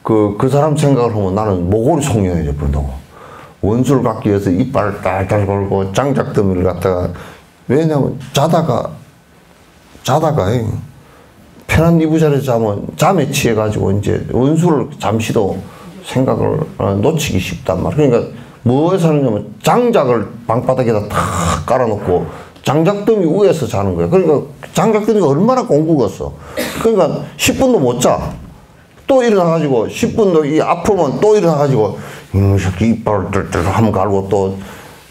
그 사람 생각을 하면 나는 모골이 송년해져 버린다고. 원수를 갖기 위해서 이빨을 딸딸 걸고 장작더미를 갖다가, 왜냐면 자다가 편한 이부자리에서 자면 잠에 취해가지고 이제 원수를 잠시도 생각을 놓치기 쉽단 말이야. 그러니까 뭐에서 하느냐면 장작을 방바닥에다 탁 깔아놓고 장작더미 위에서 자는 거야. 그러니까 장작더미가 얼마나 공구겠어. 그러니까 10분도 못 자. 또 일어나가지고 10분도 아프면 또 일어나가지고 이 새끼 이빨을 뜰뜰 한번 갈고 또.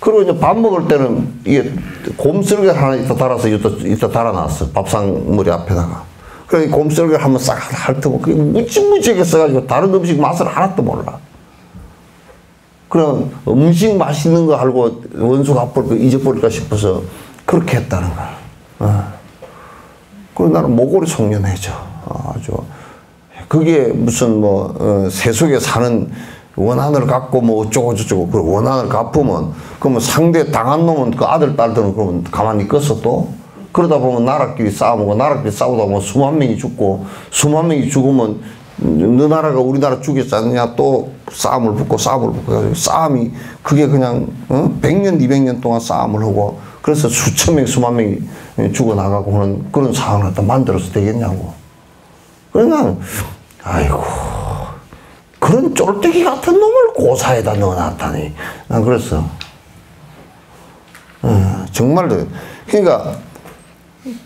그리고 이제 밥 먹을 때는 이게 곰썰개 하나 이따 달아서 이따 달아놨어. 밥상 머리 앞에다가. 그래 곰썰개를 한번 싹 핥고 그게 무지무지하게 써가지고 다른 음식 맛을 하나도 몰라. 그럼 음식 맛있는 거 알고 원수가 앞을 잊어버릴까 싶어서 그렇게 했다는 거야. 그리고 나는 모골이 송년해져. 아주. 그게 무슨 세속에 사는 원한을 갖고 어쩌고저쩌고, 그 원한을 갚으면, 그러면 상대 당한 놈은 그 아들, 딸들은 그러면 가만히 있겠어 또? 그러다 보면 나라끼리 싸우고, 나라끼리 싸우다 보면 수만 명이 죽고, 수만 명이 죽으면 너 나라가 우리나라 죽였지 않느냐 또 싸움을 붙고 싸움이 그게 그냥 100년 200년 동안 싸움을 하고 그래서 수천 명 수만 명이 죽어나가고 하는 그런 상황을 갖다 만들어서 되겠냐고. 그러니까 아이고 그런 쫄대기 같은 놈을 고사에다 넣어놨다니. 난 그랬어. 정말로. 그러니까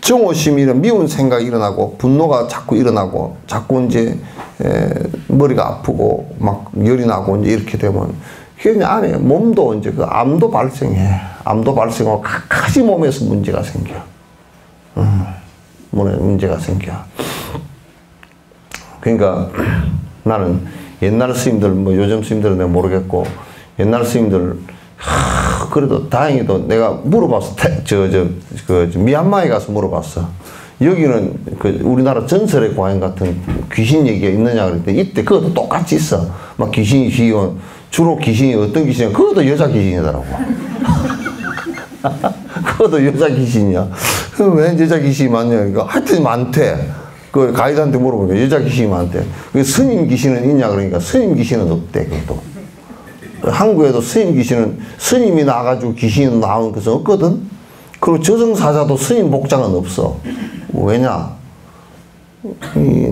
정오심이 미운 생각이 일어나고 분노가 자꾸 일어나고 자꾸 이제 머리가 아프고 막 열이 나고 이제 이렇게 되면 그게 안에 몸도 이제 그 암도 발생해. 암도 발생하고 각가지 몸에서 문제가 생겨. 몸에 문제가 생겨. 그러니까 나는 옛날 스님들 뭐 요즘 스님들은 내가 모르겠고 옛날 스님들 그래도 다행히도 내가 물어봤어. 미얀마에 가서 물어봤어. 여기는 그 우리나라 전설의 고향 같은 귀신 얘기가 있느냐 그랬더니 이때 그것도 똑같이 있어. 막 귀신이 휘어. 주로 귀신이 어떤 귀신이야? 그것도 여자 귀신이더라고. 그것도 여자 귀신이야. 왜 여자 귀신이 많냐? 그러니까 하여튼 많대. 그 가이드한테 물어보니까 여자 귀신이 많대. 스님 귀신은 있냐 그러니까 스님 귀신은 없대. 그것도. 한국에도 스님 귀신은 스님이 나가지고 귀신이 나오는 것은 없거든. 그리고 저승사자도 스님 복장은 없어. 왜냐?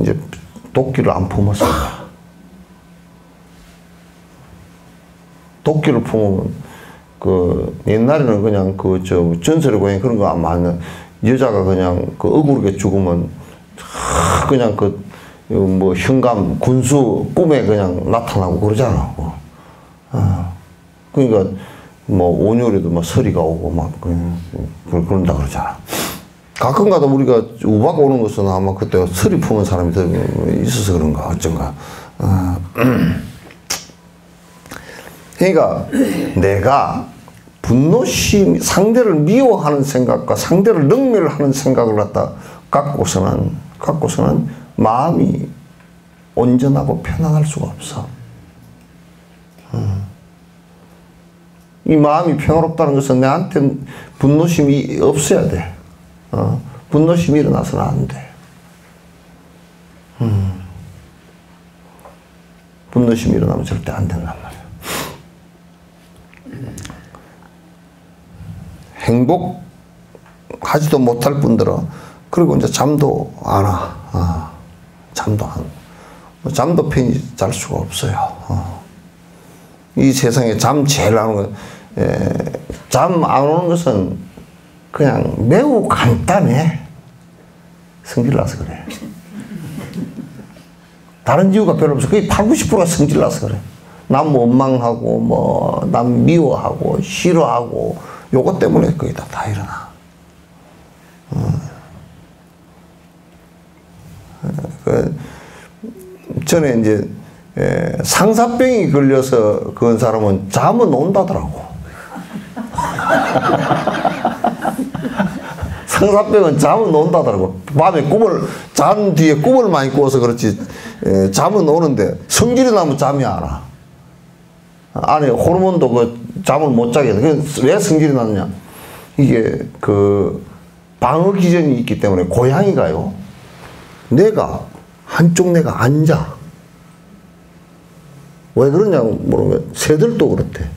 이제 도끼를 안 품었어. 도끼를 품으면 그 옛날에는 그냥 전설의 고향 그런 거 안 많은 여자가 그냥 그 억울하게 죽으면 그냥 뭐 현감 군수 꿈에 그냥 나타나고 그러잖아. 그러니까 뭐 온열에도 막 서리가 오고 막 그런다 그러잖아. 가끔가다 우리가 우박 오는 것은 아마 그때 서리 품은 사람이 더 있어서 그런가 어쩐가. 그러니까 내가 분노심, 상대를 미워하는 생각과 상대를 능멸하는 생각을 갖다 갖고서는 마음이 온전하고 편안할 수가 없어. 이 마음이 평화롭다는 것은 내한테 분노심이 없어야 돼. 분노심이 일어나서는 안 돼. 분노심이 일어나면 절대 안 된단 말이야. 행복하지도 못할 뿐더러 그리고 이제 잠도 안 와. 잠도 편히 잘 수가 없어요. 이 세상에 잠 제일 안 오는 것, 잠 안 오는 것은 그냥 매우 간단해. 성질나서 그래. 다른 이유가 별로 없어. 거의 80~90%가 성질나서 그래. 남 원망하고, 남 미워하고, 싫어하고, 요것 때문에 거의 다 일어나. 전에 이제, 상사병이 걸려서 그런 사람은 잠은 온다더라고. 상사병은 잠은 온다더라고. 밤에 잔 뒤에 꿈을 많이 꾸어서 그렇지, 잠은 오는데 성질이 나면 잠이 안 와. 안에 호르몬도 잠을 못 자게 해. 왜 성질이 나느냐? 이게 방어 기전이 있기 때문에 고양이가요, 한쪽 뇌가 앉아. 왜 그러냐고 물으면 새들도 그렇대.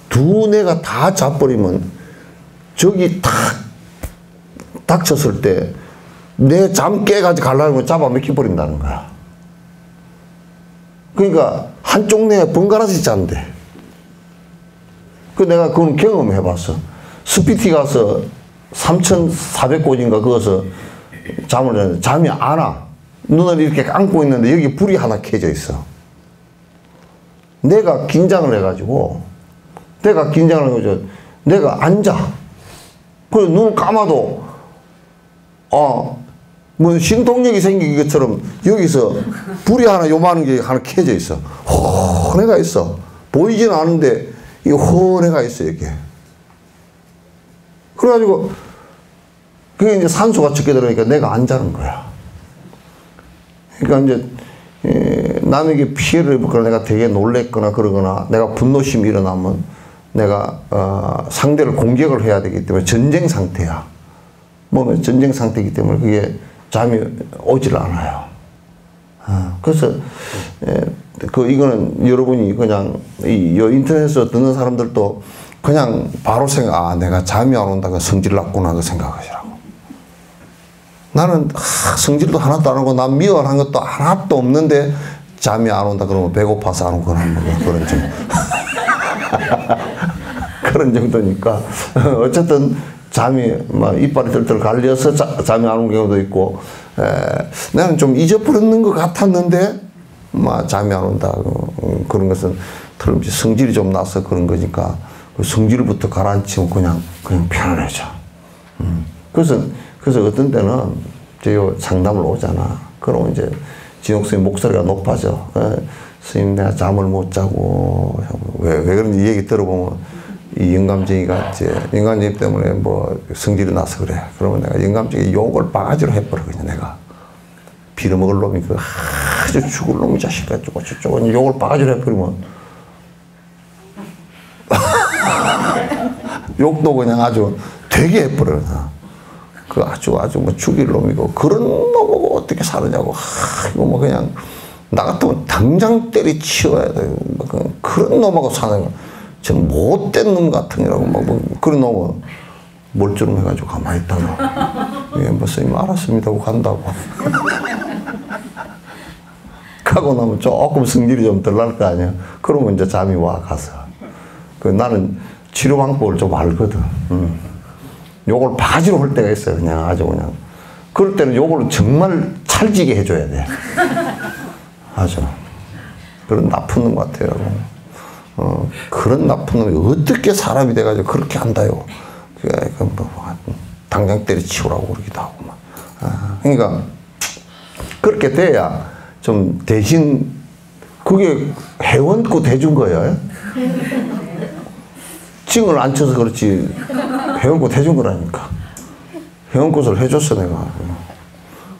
두 뇌가 다 자버리면 저기 탁 닥쳤을 때 내 잠 깨가지고 가려는 걸 잡아먹혀버린다는 거야. 그러니까 한쪽 뇌에 번갈아서 잔대. 내가 그건 경험해봤어. 스피티 가서 3,400곳인가 거기서 잠을 자는데 잠이 안 와. 눈을 이렇게 감고 있는데 여기 불이 하나 켜져 있어. 내가 긴장을 해가지고 내가 앉아. 그래서 눈을 감아도 뭐 신통력이 생긴 것처럼 여기서 불이 하나 요만한 게 하나 켜져 있어. 헌해가 있어. 보이지는 않은데 이 헌해가 있어 이게. 그래가지고 그게 이제 산소가 적게 들어가니까 내가 안 자는 거야. 그러니까 이제 남에게 피해를 입거나 내가 되게 놀랬거나 그러거나 내가 분노심이 일어나면 내가 상대를 공격을 해야 되기 때문에 전쟁 상태야. 몸에 전쟁 상태이기 때문에 그게 잠이 오질 않아요. 그래서 이거는 여러분이 그냥 인터넷에서 듣는 사람들도 그냥 바로 내가 잠이 안 온다고 성질 났구나 그 생각하시라고. 나는 성질도 하나도 안 오고 난 미워한 것도 하나도 없는데 잠이 안 온다 그러면 배고파서 안 오거나 그런 정도. 그런 정도니까 어쨌든 잠이 이빨이 덜덜 갈려서 잠이 안 오는 경우도 있고, 나는 좀 잊어버렸는 것 같았는데 잠이 안 온다 그런 것은 틀림없이 성질이 좀 나서 그런 거니까 성질부터 가라앉히면 그냥 편안해져. 그래서 어떤 때는 저 상담을 오잖아. 그러면 이제 진옥 선생님 목소리가 높아져. 스님 내가 잠을 못 자고 왜 그런지 얘기 들어보면 이 영감쟁이가 영감쟁이 때문에 뭐 성질이 나서 그래. 그러면 내가 영감쟁이 욕을 바가지로 해버리거든. 내가 빌어먹을 놈이 아주 죽을 놈이 자식 가지고 저쪽은 욕을 바가지로 해버리면 욕도 그냥 아주 되게 해버려. 아주 뭐 죽일 놈이고 그런 놈하고 어떻게 사느냐고. 이거 뭐 그냥 나 같으면 당장 때리치워야 돼. 그런 놈하고 사는 거. 저 못된 놈 같은 거라고 그런 놈은 멀쩡 해가지고 가만히 있다가 뭐 스님 알았습니다 하고 간다고. 가고 나면 조금 성질이 좀 덜 날 거 아니야. 그러면 이제 잠이 와 가서. 나는 치료 방법을 좀 알거든. 요걸 바가지로 할 때가 있어요. 그냥 아주 그냥. 그럴 때는 요걸 정말 찰지게 해줘야 돼. 아주. 그런 나쁜 놈 같아요. 그런 나쁜 놈이 어떻게 사람이 돼가지고 그렇게 한다요. 당장 때려치우라고 그러기도 하고 막. 그러니까 그렇게 돼야 좀 대신 그게 회원권 대준 거예요. 징을 안 쳐서 그렇지 회원꽃 해준 거라니까. 회원꽃을 해줬어 내가.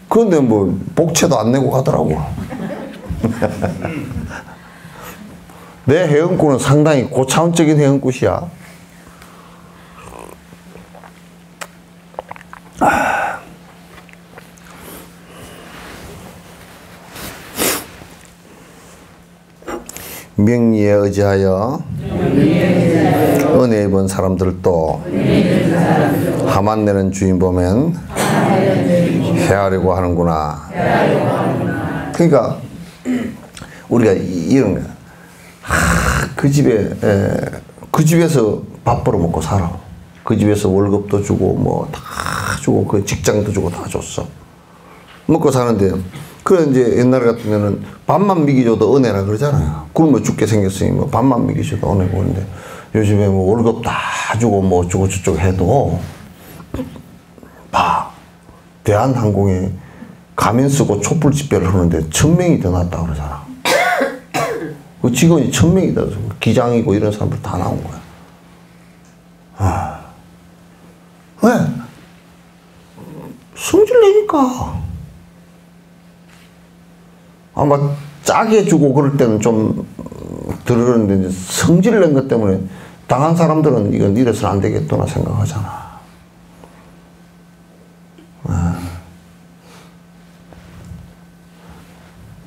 그런데 뭐 복채도 안 내고 가더라고. 내 회원꽃은 상당히 고차원적인 회원꽃이야. 명리에 의지하여 은혜 입은 사람들도 화만 내는 주인 보면 헤아리고 하는구나. 그러니까 우리가 이런 거야. 그 집에 그 집에서 밥 벌어 먹고 살아. 그 집에서 월급도 주고 뭐 다 주고 그 직장도 주고 다 줬어. 먹고 사는데 그래 이제 옛날 같으면은 밥만 미기줘도 은혜라 그러잖아요. 굶어 죽게 생겼으니 뭐 밥만 미기줘도 은혜고. 그런데 요즘에 뭐 월급 다 주고 뭐 어쩌고 저쩌고 해도 봐. 대한항공에 가면 쓰고 촛불 집회를 하는데 1000명이 더 났다 그러잖아. 그 직원이 1000명이 더 기장이고 이런 사람들 다 나온 거야. 왜? 성질 내니까. 아마 짜게 주고 그럴 때는 좀 들으는데 성질 낸 것 때문에 당한 사람들은 이건 이래서는 안 되겠구나 생각하잖아.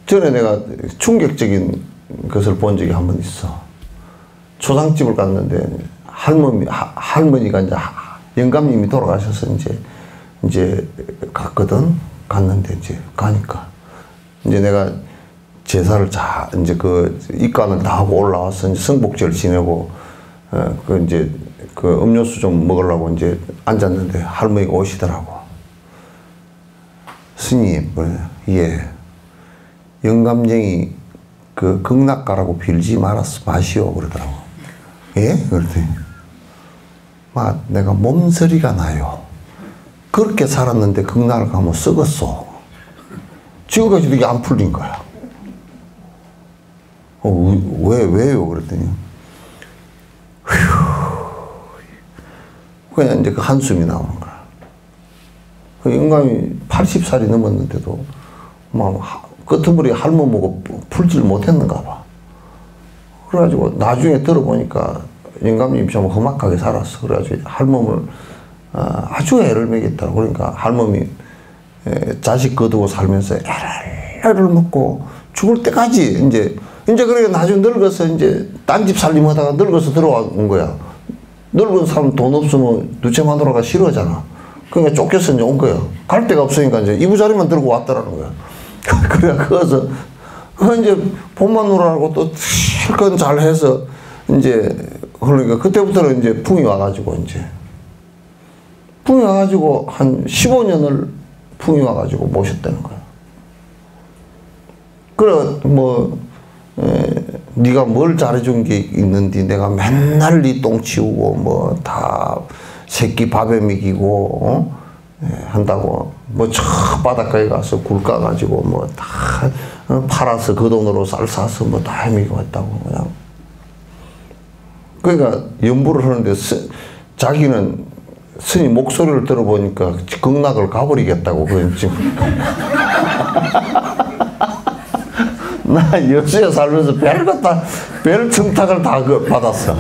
전에 내가 충격적인 것을 본 적이 한 번 있어. 초상집을 갔는데 할머니가 이제 영감님이 돌아가셔서 이제 갔거든. 갔는데 이제 가니까 이제 내가 제사를 이제 그 입간을 다 하고 올라와서 이제 성복절 지내고 그 이제 그 음료수 좀 먹으려고 이제 앉았는데 할머니가 오시더라고. 스님, 예. 영감쟁이 그 극락가라고 빌지 마시오 그러더라고. 예? 그랬더니 내가 몸서리가 나요. 그렇게 살았는데 극락을 가면 썩었어. 지금까지도 이게 안 풀린 거야. 왜요? 그랬더니 그냥 이제 그 한숨이 나오는 거야. 그 영감이 80살이 넘었는데도 막 끄트머리 할머니고 풀질 못했는가 봐. 그래가지고 나중에 들어보니까 영감님이 좀 험악하게 살았어. 그래가지고 할머니를 아주 애를 먹였더라고. 그러니까 할머니 자식 거두고 살면서 애를 먹고 죽을 때까지 이제 그래 나중에 늙어서 이제 딴 집 살림하다가 늙어서 들어온 거야. 늙은 사람 돈 없으면 누체 마누라가 싫어하잖아. 그러니까 쫓겨서 이제 온 거야. 갈 데가 없으니까 이제 이부자리만 들고 왔더라는 거야. 그래, 거기서, 이제, 봄마누라하고 또 실컷 잘 해서, 이제, 그러니까 그때부터는 이제 풍이 와가지고, 이제. 풍이 와가지고, 한 15년을 풍이 와가지고 모셨다는 거야. 그래, 뭐, 네가 뭘 잘해준 게 있는데, 내가 맨날 네 똥 치우고, 뭐, 다 새끼 밥에 먹이고, 한다고. 뭐, 저 바닷가에 가서 굴 까가지고, 뭐, 다 팔아서 그 돈으로 쌀 사서 뭐 다 헤매고 했다고, 그냥. 그러니까, 연부를 하는데, 자기는 스님 목소리를 들어보니까 극락을 가버리겠다고, 그랬 지금. 나 여수에 살면서 별 청탁을 다 받았어.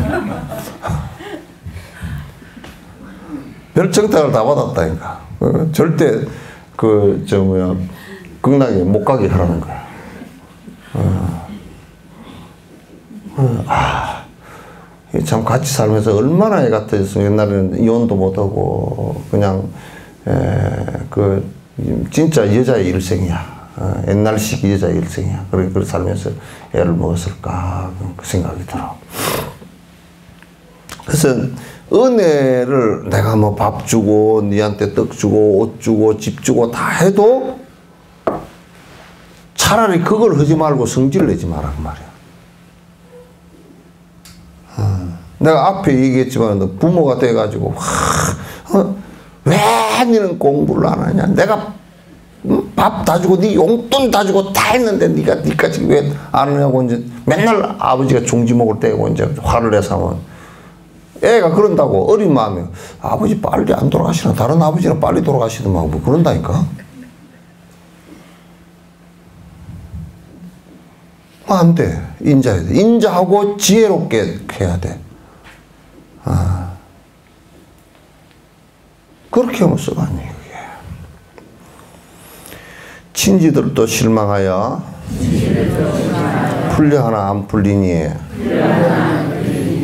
별 청탁을 다 받았다니까. 절대 극락에 못 가게 하라는 거야. 참 같이 살면서 얼마나 애 같았으면 옛날에는 이혼도 못하고 그냥 진짜 여자의 일생이야. 옛날식 여자의 일생이야. 그렇게 살면서 애를 먹었을까 그 생각이 들어. 그래서 은혜를 내가 뭐 밥 주고 니한테 떡 주고 옷 주고 집 주고 다 해도 차라리 그걸 하지 말고 성질 내지 마라 그 말이야. 내가 앞에 얘기했지만 부모가 돼가지고 왜 니는 공부를 안 하냐. 내가 밥 다 주고 네 용돈 다 주고 다 했는데 니까지 왜 안 하냐고 이제 맨날 아버지가 중지목을 떼고 이제 화를 내서 하면 애가 그런다고 어린 마음에 아버지 빨리 안 돌아가시나 다른 아버지랑 빨리 돌아가시더만 뭐 그런다니까. 안 돼. 인자해야 돼. 인자하고 지혜롭게 해야 돼. 아. 그렇게 하면 썩 아니에요, 그게. 친지들도 실망하여 풀려 하나 안 풀리니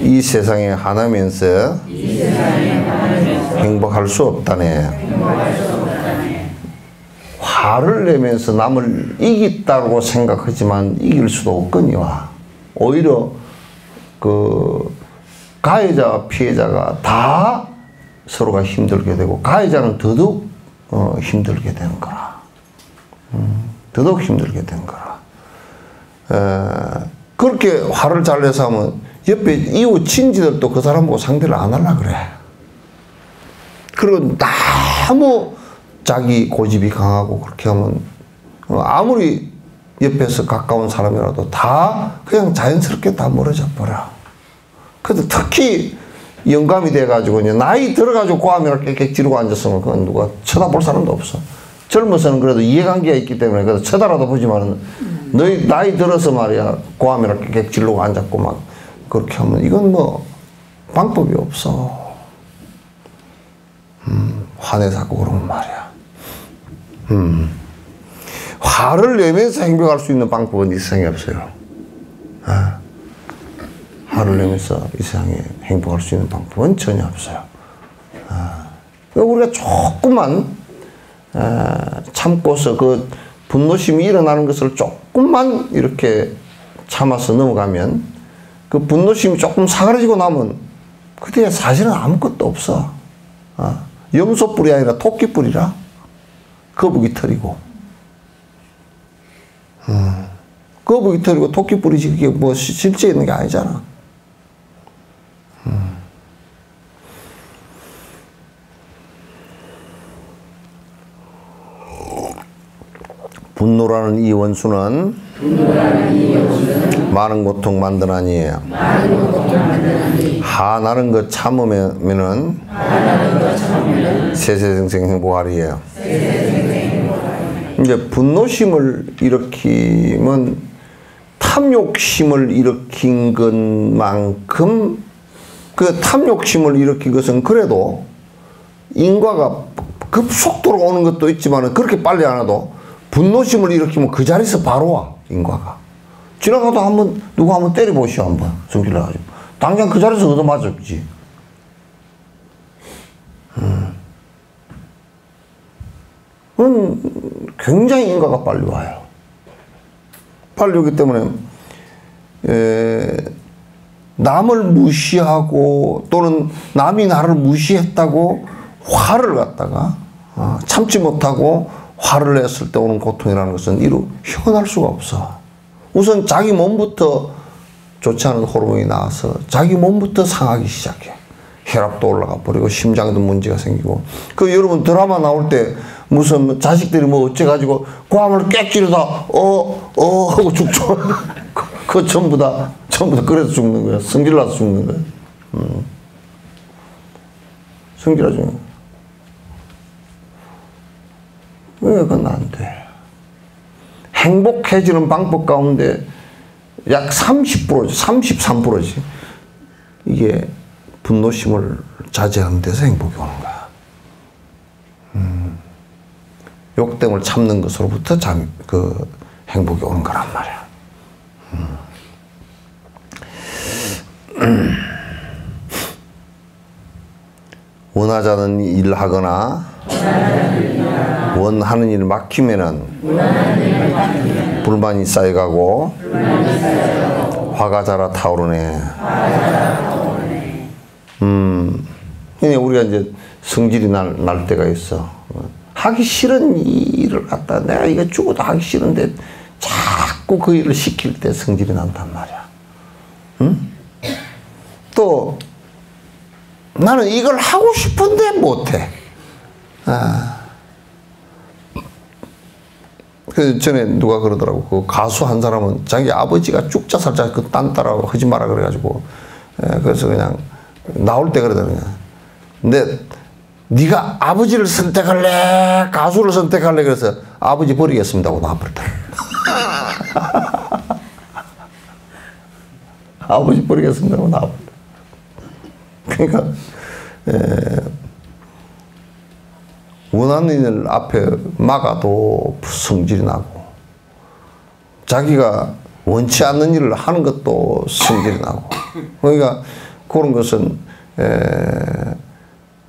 이 세상에 하나면서 행복할 수 없다네. 화를 내면서 남을 이겼다고 생각하지만 이길 수도 없거니와 오히려 그 가해자와 피해자가 다 서로가 힘들게 되고 가해자는 더더욱 힘들게 되는 거라. 더더욱 힘들게 되는 거라. 그렇게 화를 잘 내서 하면 옆에 이웃 친지들도 그 사람 보고 상대를 안 하려고 그래. 그리고 너무 자기 고집이 강하고 그렇게 하면 아무리 옆에서 가까운 사람이라도 다 그냥 자연스럽게 다 멀어져 버려. 그래도 특히 영감이 돼가지고 이제 나이 들어가지고 고함이라 깨깨 지르고 앉았으면 그건 누가 쳐다볼 사람도 없어. 젊어서는 그래도 이해관계가 있기 때문에 그래도 쳐다라도 보지만은 너희 나이 들어서 말이야 고함이라 깨깨 지르고 앉았고 막 그렇게 하면 이건 뭐 방법이 없어. 화내서 하고 그러면 말이야. 화를 내면서 행복할 수 있는 방법은 이 세상에 없어요. 화를 내면서 이 세상에 행복할 수 있는 방법은 전혀 없어요. 우리가 조금만 참고서 그 분노심이 일어나는 것을 조금만 이렇게 참아서 넘어가면 그 분노심이 조금 사그라지고 나면 그 뒤에 사실은 아무것도 없어. 염소뿔이 아니라 토끼뿔이라 거북이 털이고 거북이 털이고 토끼뿔이지 그게 뭐 실제 있는 게 아니잖아. 분노라는 이 원수는 많은 고통 만드나니 하나는 것 참으면은 세세생생 행복하리에요. 이제 분노심을 일으키면 탐욕심을 일으킨 것만큼 그 탐욕심을 일으킨 것은 그래도 인과가 급속도로 오는 것도 있지만 그렇게 빨리 안 와도 분노심을 일으키면 그 자리에서 바로 와 인과가. 지나가도 한번 누구 한번 때려보시오 한번 성질 나가지고 당장 그 자리에서 얻어맞았지. 굉장히 인과가 빨리 와요. 빨리 오기 때문에 남을 무시하고 또는 남이 나를 무시했다고 화를 갖다가 참지 못하고 화를 냈을 때 오는 고통이라는 것은 이루 표현할 수가 없어. 우선 자기 몸부터 좋지 않은 호르몬이 나와서 자기 몸부터 상하기 시작해. 혈압도 올라가 버리고 심장도 문제가 생기고. 그 여러분 드라마 나올 때 무슨 자식들이 뭐 어째가지고 고함을 깨끼르다 하고 죽죠. 그거 전부 다 그래서 죽는 거야. 성질나서 죽는 거야. 성질나 죽는 거야. 왜 그건 안 돼? 행복해지는 방법 가운데 약 30%지, 33%지. 이게 분노심을 자제하는 데서 행복이 오는 거야. 욕됨을 참는 것으로부터 행복이 오는 거란 말이야. 원하자는 일 하거나 원하는 일 막히면은 불만이 쌓여가고 화가 자라 타오르네. 우리가 이제 성질이 날 때가 있어. 하기 싫은 일을 갖다 내가 이거 죽어도 하기 싫은데 자꾸 그 일을 시킬 때 성질이 난단 말이야. 또 나는 이걸 하고 싶은데 못해. 그 전에 누가 그러더라고. 그 가수 한 사람은 자기 아버지가 쭉 자살자 그 딴 따라 하지 마라 그래가지고 그래서 그냥 나올 때 그러더니 근데 네가 아버지를 선택할래 가수를 선택할래 그래서 아버지 버리겠습니다 하고 나와버렸다. 아버지 버리겠습니다 하고 나와버렸다. 그러니까 원하는 일 앞에 막아도 성질이 나고 자기가 원치 않는 일을 하는 것도 성질이 나고 그러니까 그런 것은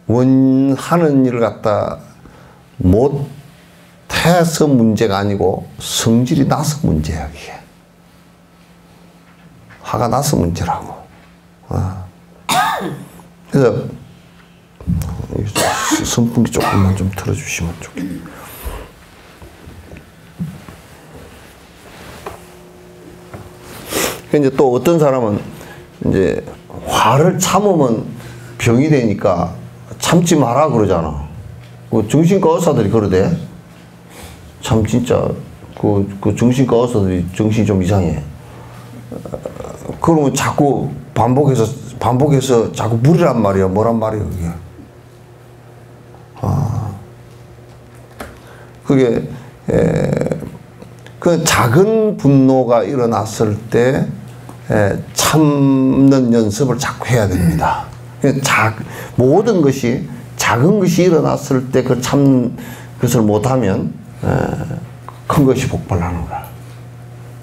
원하는 일을 갖다 못해서 문제가 아니고 성질이 나서 문제야 이게. 화가 나서 문제라고. 그래서 선풍기 조금만 좀 틀어주시면 좋겠네요. 이제 또 어떤 사람은 이제 화를 참으면 병이 되니까 참지 마라 그러잖아. 그 정신과 의사들이 그러대. 참 진짜 그 정신과 의사들이 정신이 좀 이상해. 그러면 자꾸 반복해서 자꾸 물이란 말이야. 뭐란 말이야 그게. 그게 그 작은 분노가 일어났을 때 참는 연습을 자꾸 해야 됩니다. 모든 것이 작은 것이 일어났을 때 그 참는 것을 못하면 큰 것이 폭발하는 거야.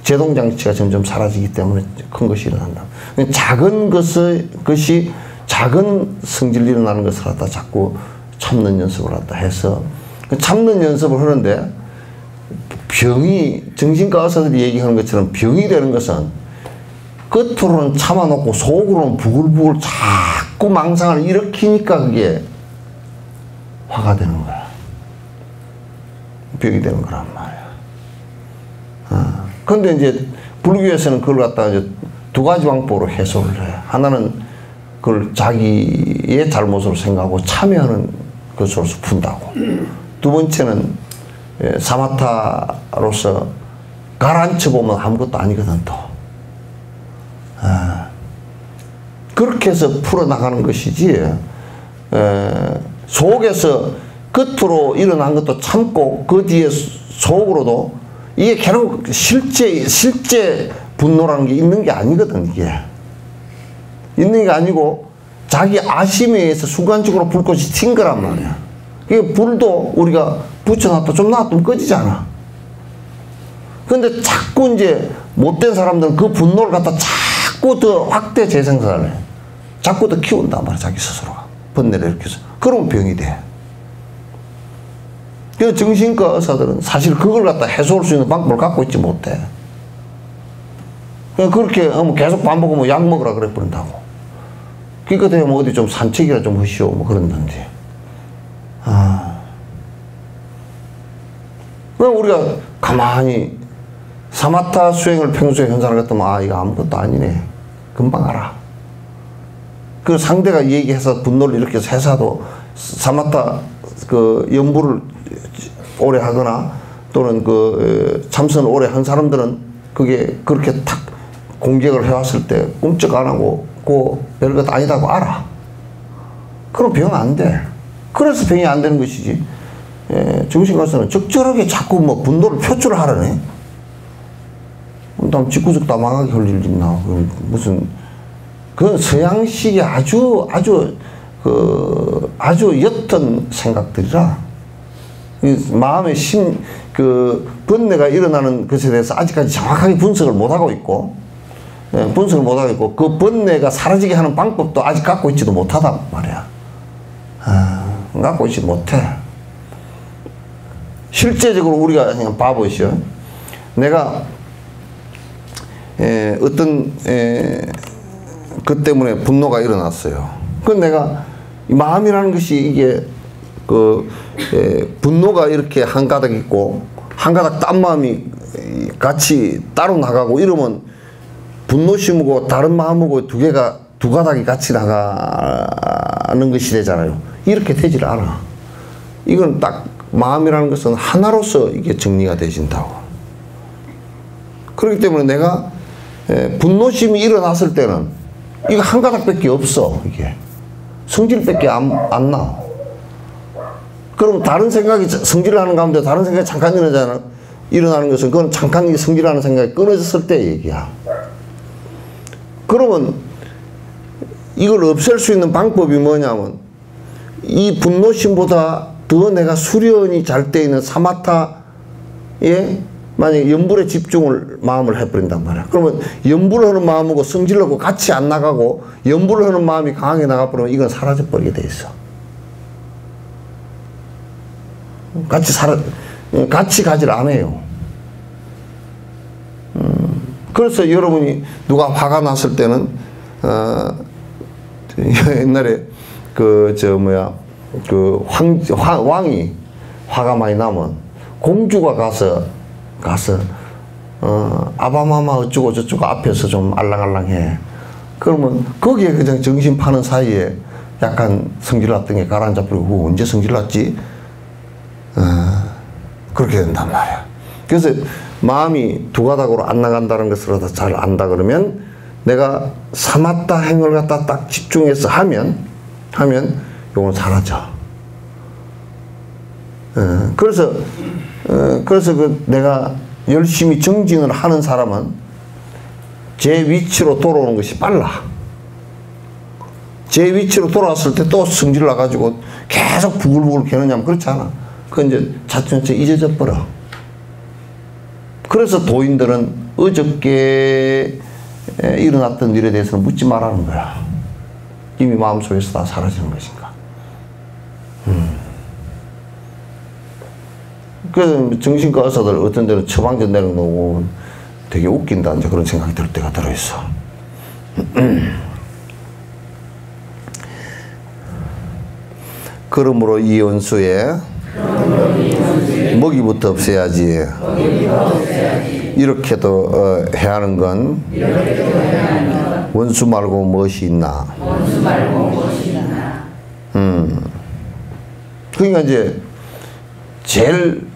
제동장치가 점점 사라지기 때문에 큰 것이 일어난다. 작은 것이 작은 성질 일어나는 것을 갖다 자꾸 참는 연습을 갖다 해서 참는 연습을 하는데 병이 정신과 의사들이 얘기하는 것처럼 병이 되는 것은 끝으로는 참아놓고 속으로는 부글부글 자꾸 망상을 일으키니까 그게 화가 되는 거야. 병이 되는 거란 말이야. 그런데 이제 불교에서는 그걸 갖다가 이제 두 가지 방법으로 해소를 해. 하나는 그걸 자기의 잘못으로 생각하고 참여하는 것으로서 푼다고. 두 번째는 사마타로서 가라앉혀보면 아무것도 아니거든 또. 그렇게 해서 풀어나가는 것이지 속에서 끝으로 일어난 것도 참고 그 뒤에 속으로도 이게 결국 실제 분노라는 게 있는 게 아니거든 이게. 있는 게 아니고 자기 아심에 의해서 순간적으로 불꽃이 튄 거란 말이야. 이게 불도 우리가 붙여놨다 좀 놔두면 꺼지잖아. 근데 자꾸 이제 못된 사람들은 그 분노를 갖다 자꾸 더 확대 재생산을 해. 자꾸 더 키운단 말이야 자기 스스로가. 번뇌를 일으켜서. 그러면 병이 돼. 그래서 정신과 의사들은 사실 그걸 갖다 해소할 수 있는 방법을 갖고 있지 못해. 그렇게 하면 계속 반복하면 약 먹으라 그래 버린다고. 그러니까 되면 뭐 어디 좀 산책이라 좀 하시오 뭐 그런단지. 그럼 우리가 가만히 사마타 수행을 평소에 현상을 했더만 이거 아무것도 아니네. 금방 알아. 그 상대가 얘기해서 분노를 일으켜서 해사도 사마타 그 연부를 오래 하거나 또는 그 참선을 오래 한 사람들은 그게 그렇게 탁 공격을 해왔을 때 꿈쩍 안 하고 그 별것 아니다고 알아. 그럼 병 안 돼. 그래서 병이 안 되는 것이지. 정신과에서는 적절하게 자꾸 뭐 분노를 표출을 하라네. 난 직구적 다 망하게 할 일 있나. 무슨 그 서양식의 아주 옅은 생각들이라 마음의 그 번뇌가 일어나는 것에 대해서 아직까지 정확하게 분석을 못하고 있고 그 번뇌가 사라지게 하는 방법도 아직 갖고 있지도 못하단 말이야. 갖고 있지 못해. 실제적으로 우리가 그냥 봐보시오. 내가 어떤 그 때문에 분노가 일어났어요. 그건 내가 마음이라는 것이 이게 분노가 이렇게 한 가닥 있고 한 가닥 딴 마음이 같이 따로 나가고 이러면 분노심하고 다른 마음하고 두 가닥이 같이 나가는 것이 되잖아요. 이렇게 되질 않아. 이건 딱 마음이라는 것은 하나로서 이게 정리가 되신다고. 그렇기 때문에 내가 분노심이 일어났을 때는 이거 한 가닥밖에 없어 이게. 성질밖에 안 나. 그럼 다른 생각이 성질하는 가운데 다른 생각이 잠깐 일어나는 것은 그건 잠깐 이 성질하는 생각이 끊어졌을 때 얘기야. 그러면 이걸 없앨 수 있는 방법이 뭐냐면 이 분노심보다 더 내가 수련이 잘 돼 있는 사마타에 만약에 염불에 집중을 마음을 해버린단 말이야. 그러면 염불을 하는 마음하고 성질하고 같이 안 나가고 염불을 하는 마음이 강하게 나가버리면 이건 사라져버리게 돼 있어. 같이 가지를 않아요. 그래서 여러분이 누가 화가 났을 때는 옛날에 왕이 화가 많이 나면 공주가 가서 아바마마 어쩌고 저쩌고 앞에서 좀 알랑알랑해. 그러면 거기에 그냥 정신 파는 사이에 약간 성질 났던 게 가라앉아버리고 언제 성질 났지? 그렇게 된단 말이야. 그래서 마음이 두 가닥으로 안 나간다는 것을 잘 안다 그러면 내가 사마타 행을 갖다 딱 집중해서 하면 요건 사라져. 그래서 내가 열심히 정진을 하는 사람은 제 위치로 돌아오는 것이 빨라. 제 위치로 돌아왔을 때 또 성질 나가지고 계속 부글부글 겨누냐면 그렇지 않아. 그건 이제 차츰차츰 잊어져 버려. 그래서 도인들은 어저께 일어났던 일에 대해서는 묻지 말라는 거야. 이미 마음속에서 다 사라지는 것인가. 그래서 정신과 의사들 어떤 데는 처방전 내려놓고 되게 웃긴다 이제 그런 생각이 들 때가 들어있어. 그러므로 이 원수에 먹이부터 없애야지. 이렇게도 해야 하는 건 원수 말고 무엇이 있나. 그러니까 이제 제일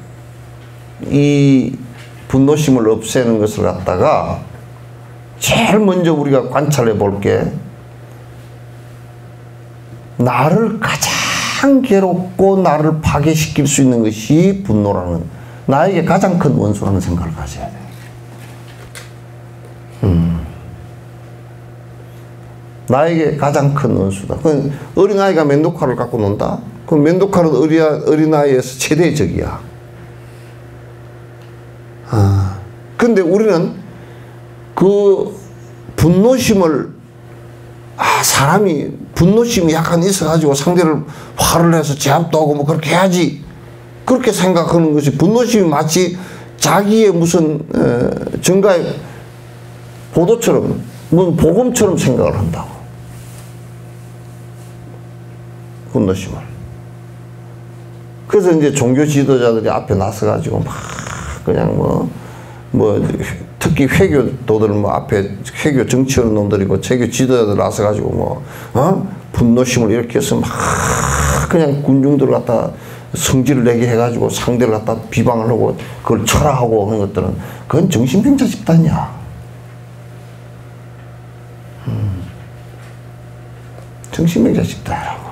이 분노심을 없애는 것을 갖다가 제일 먼저 우리가 관찰해 볼 게 나를 가장 괴롭고 나를 파괴시킬 수 있는 것이 분노라는 나에게 가장 큰 원수라는 생각을 가져야 돼. 나에게 가장 큰 원수다. 어린아이가 면도칼을 갖고 논다? 그럼 면도칼은 어린아이에서 최대의 적이야. 근데 우리는 그 분노심을 사람이 분노심이 약간 있어가지고 상대를 화를 내서 제압도 하고 뭐 그렇게 해야지 그렇게 생각하는 것이 분노심이 마치 자기의 무슨 정가의 보도처럼 무슨 복음처럼 생각을 한다고. 분노심을. 그래서 이제 종교 지도자들이 앞에 나서가지고 막 그냥 특히 회교도들은 앞에 회교 정치하는 놈들이고 회교 지도자들 나서가지고 분노심을 이렇게 해서 막 그냥 군중들을 갖다 성질을 내게 해가지고 상대를 갖다 비방을 하고 그걸 철화하고 하는 것들은 그건 정신병자 집단이야. 정신병자 집단이라고.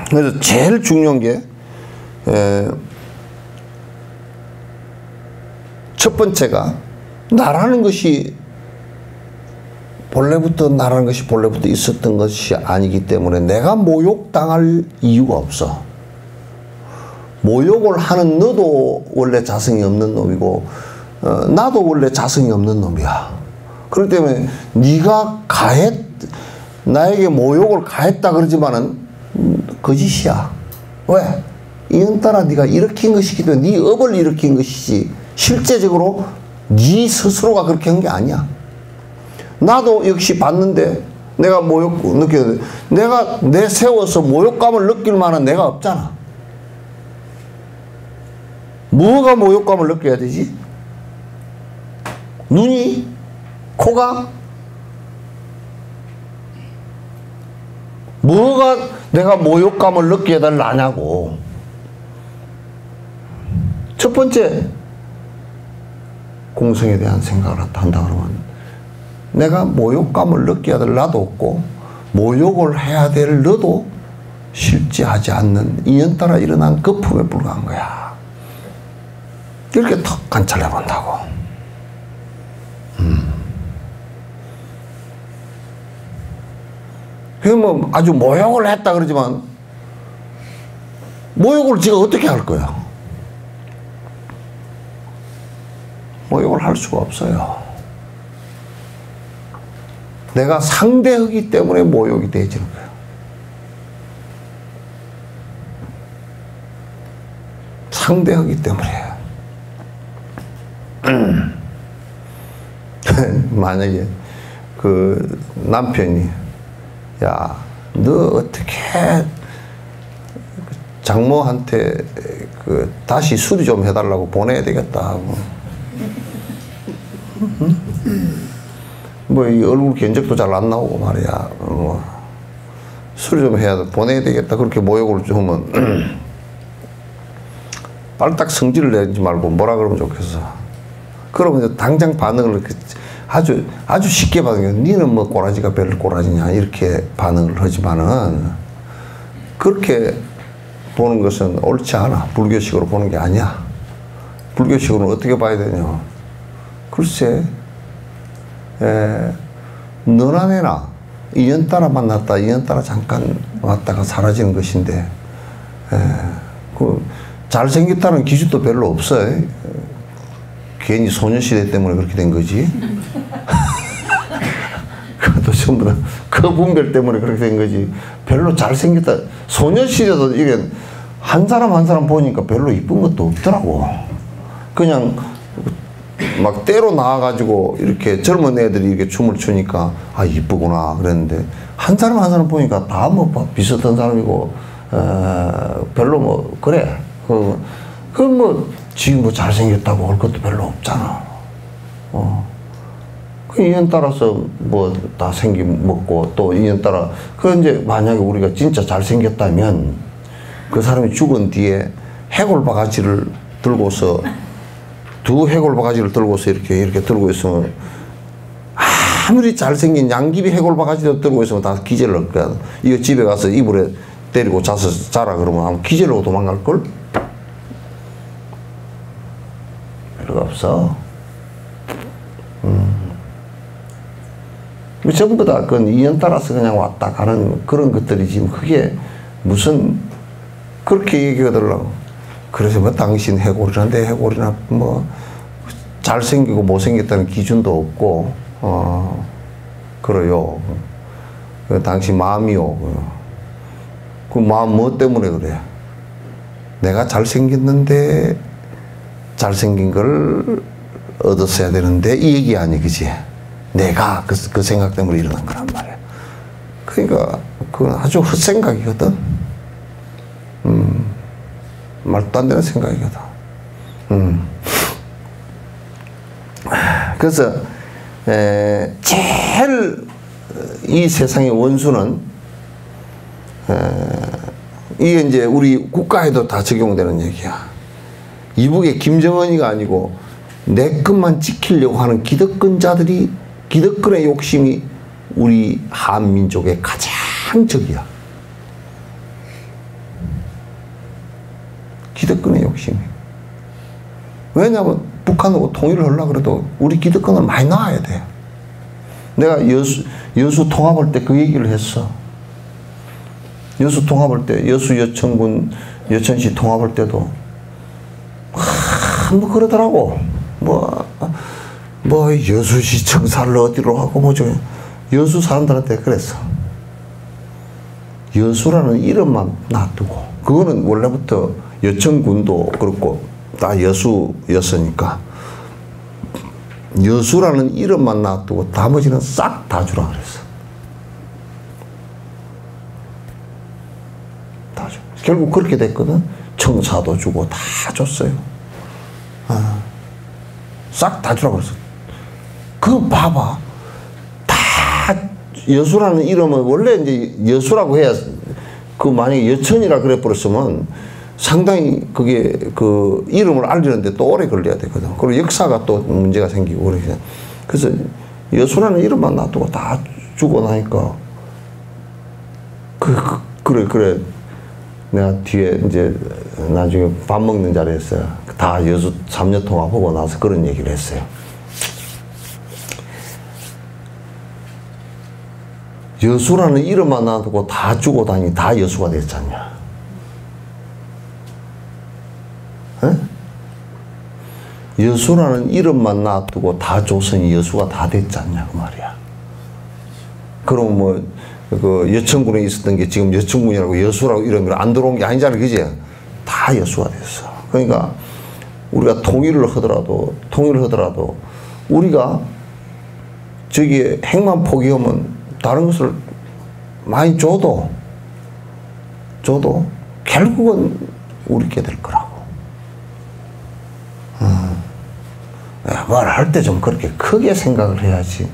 그래서 제일 중요한 게 첫 번째가 나라는 것이 본래부터 있었던 것이 아니기 때문에 내가 모욕당할 이유가 없어. 모욕을 하는 너도 원래 자성이 없는 놈이고 나도 원래 자성이 없는 놈이야. 그렇기 때문에 네가 나에게 모욕을 가했다 그러지만은 거짓이야. 왜? 이는따라 네가 일으킨 것이기 때문에 네 업을 일으킨 것이지 실제적으로 네 스스로가 그렇게 한 게 아니야. 나도 역시 봤는데 내가 모욕 느꼈는데 내가 내세워서 모욕감을 느낄 만한 내가 없잖아. 뭐가 모욕감을 느껴야 되지? 눈이? 코가? 뭐가 내가 모욕감을 느껴야 달라냐고. 첫 번째 공성에 대한 생각을 한다 그러면 내가 모욕감을 느껴야 될 나도 없고 모욕을 해야 될 너도 실제하지 않는 인연 따라 일어난 거품에 불과한 거야. 이렇게 턱 관찰해 본다고. 그러면 아주 모욕을 했다 그러지만 모욕을 지가 어떻게 할 거야? 모욕을 할 수가 없어요. 내가 상대하기 때문에 모욕이 되어지는 거예요. 상대하기 때문에. 만약에 그 남편이 야, 너 어떻게 장모한테 그 다시 수리 좀 해달라고 보내야 되겠다 하고 뭐 이 얼굴 견적도 잘 안 나오고 말이야. 뭐 수리 좀 해야 돼. 보내야 되겠다. 그렇게 모욕을 좀 하면 빨딱 성질을 내지 말고 뭐라 그러면 좋겠어. 그러면 이제 당장 반응을 아주 쉽게 반응해. 니는 뭐 꼬라지가 별 꼬라지냐 이렇게 반응을 하지만은 그렇게 보는 것은 옳지 않아. 불교식으로 보는 게 아니야. 불교식으로는 어떻게 봐야 되냐. 글쎄, 너나 내나 인연 따라 만났다 인연 따라 잠깐 왔다가 사라지는 것인데 그 잘생겼다는 기준도 별로 없어요. 괜히 소녀시대 때문에 그렇게 된 거지. 그것도 전부 다 그 분별 때문에 그렇게 된 거지. 별로 잘생겼다. 소녀시대도 이게 한 사람 한 사람 보니까 별로 이쁜 것도 없더라고. 그냥 막 때로 나와가지고 이렇게 젊은 애들이 이렇게 춤을 추니까 아 이쁘구나 그랬는데 한 사람 한 사람 보니까 다 뭐 비슷한 사람이고 별로 뭐 그래. 그 뭐 지금 뭐 잘생겼다고 할 것도 별로 없잖아. 그 인연 따라서 뭐 다 생김 먹고 또 인연 따라 그 이제 만약에 우리가 진짜 잘생겼다면 그 사람이 죽은 뒤에 해골 바가지를 들고서 두 해골 바가지를 들고서 이렇게 들고 있으면 아무리 잘생긴 양귀비 해골 바가지를 들고 있으면 다 기절을 할 거야. 이거 집에 가서 이불에 때리고 자라 그러면 아마 기절하고 도망갈걸? 별거 없어. 전부 다 그건 인연 따라서 그냥 왔다 가는 그런 것들이지 그게 무슨 그렇게 얘기하더라고. 그래서 뭐 당신 해골이나 내 해골이나 뭐 잘생기고 못생겼다는 기준도 없고 그래요. 당신 마음이요. 그 마음 뭐 때문에 그래? 내가 잘생겼는데 잘생긴 걸 얻었어야 되는데 이 얘기 아니 그지? 내가 그 생각 때문에 일어난 거란 말이야. 그러니까 그건 아주 헛생각이거든. 말도 안 되는 생각이거든. 그래서 제일 이 세상의 원수는 이게 이제 우리 국가에도 다 적용되는 얘기야. 이북의 김정은이가 아니고 내 것만 지키려고 하는 기득권자들이 기득권의 욕심이 우리 한민족의 가장 적이야. 기득권의 욕심이. 왜냐하면 북한하고 통일을 하려고 그래도 우리 기득권을 많이 낳아야 돼. 내가 여수 통합할 때 그 얘기를 했어. 여수 통합할 때 여수 여천군 여천시 통합할 때도 뭐 그러더라고. 뭐 여수시 청사를 어디로 하고 뭐죠. 여수 사람들한테 그랬어. 여수라는 이름만 놔두고 그거는 원래부터 여천군도 그렇고 다 여수였으니까 여수라는 이름만 놔두고 나머지는 싹 다 주라 그랬어. 다 줘. 결국 그렇게 됐거든. 청사도 주고 다 줬어요. 싹 다 주라 그랬어. 그 봐봐. 다 여수라는 이름은 원래 이제 여수라고 해야 그 만약에 여천이라 그래 버렸으면 상당히 그게 그 이름을 알리는데 또 오래 걸려야 되거든. 그리고 역사가 또 문제가 생기고 그러니까. 그래서 여수라는 이름만 놔두고 다 죽고 나니까 그래 내가 뒤에 이제 나중에 밥 먹는 자리에서 다 여수 삼녀통합 보고 나서 그런 얘기를 했어요. 여수라는 이름만 놔두고 다 죽고 다니 다 여수가 됐지 않냐. 에? 여수라는 이름만 놔두고 다 조선이 여수가 다 됐지 않냐 그 말이야. 그럼 뭐 그 여천군에 있었던 게 지금 여천군이라고 여수라고 이름이 안 들어온 게 아니잖아요, 그지? 다 여수가 됐어. 그러니까 우리가 통일을 하더라도 우리가 저기에 핵만 포기하면 다른 것을 많이 줘도 결국은 우리께 될 거라고. 뭘 할 때 좀 그렇게 크게 생각을 해야지.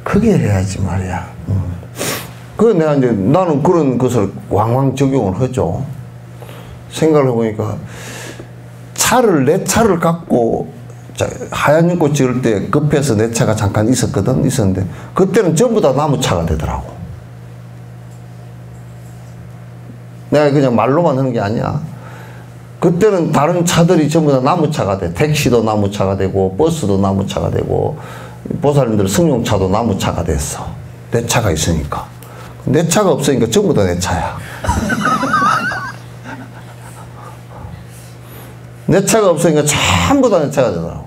크게 해야지 말이야. 그 내가 이제 나는 그런 것을 왕왕 적용을 하죠. 생각을 해보니까 내 차를 갖고 하얀 연꽃 찍을 때 급해서 내 차가 잠깐 있었는데 그때는 전부 다 나무 차가 되더라고. 내가 그냥 말로만 하는 게 아니야. 그때는 다른 차들이 전부 다 나무 차가 돼. 택시도 나무 차가 되고 버스도 나무 차가 되고 보살님들 승용차도 나무 차가 됐어. 내 차가 있으니까. 내 차가 없으니까 전부 다 내 차야. 내 차가 없으니까 전부 다 내 차가 되더라고.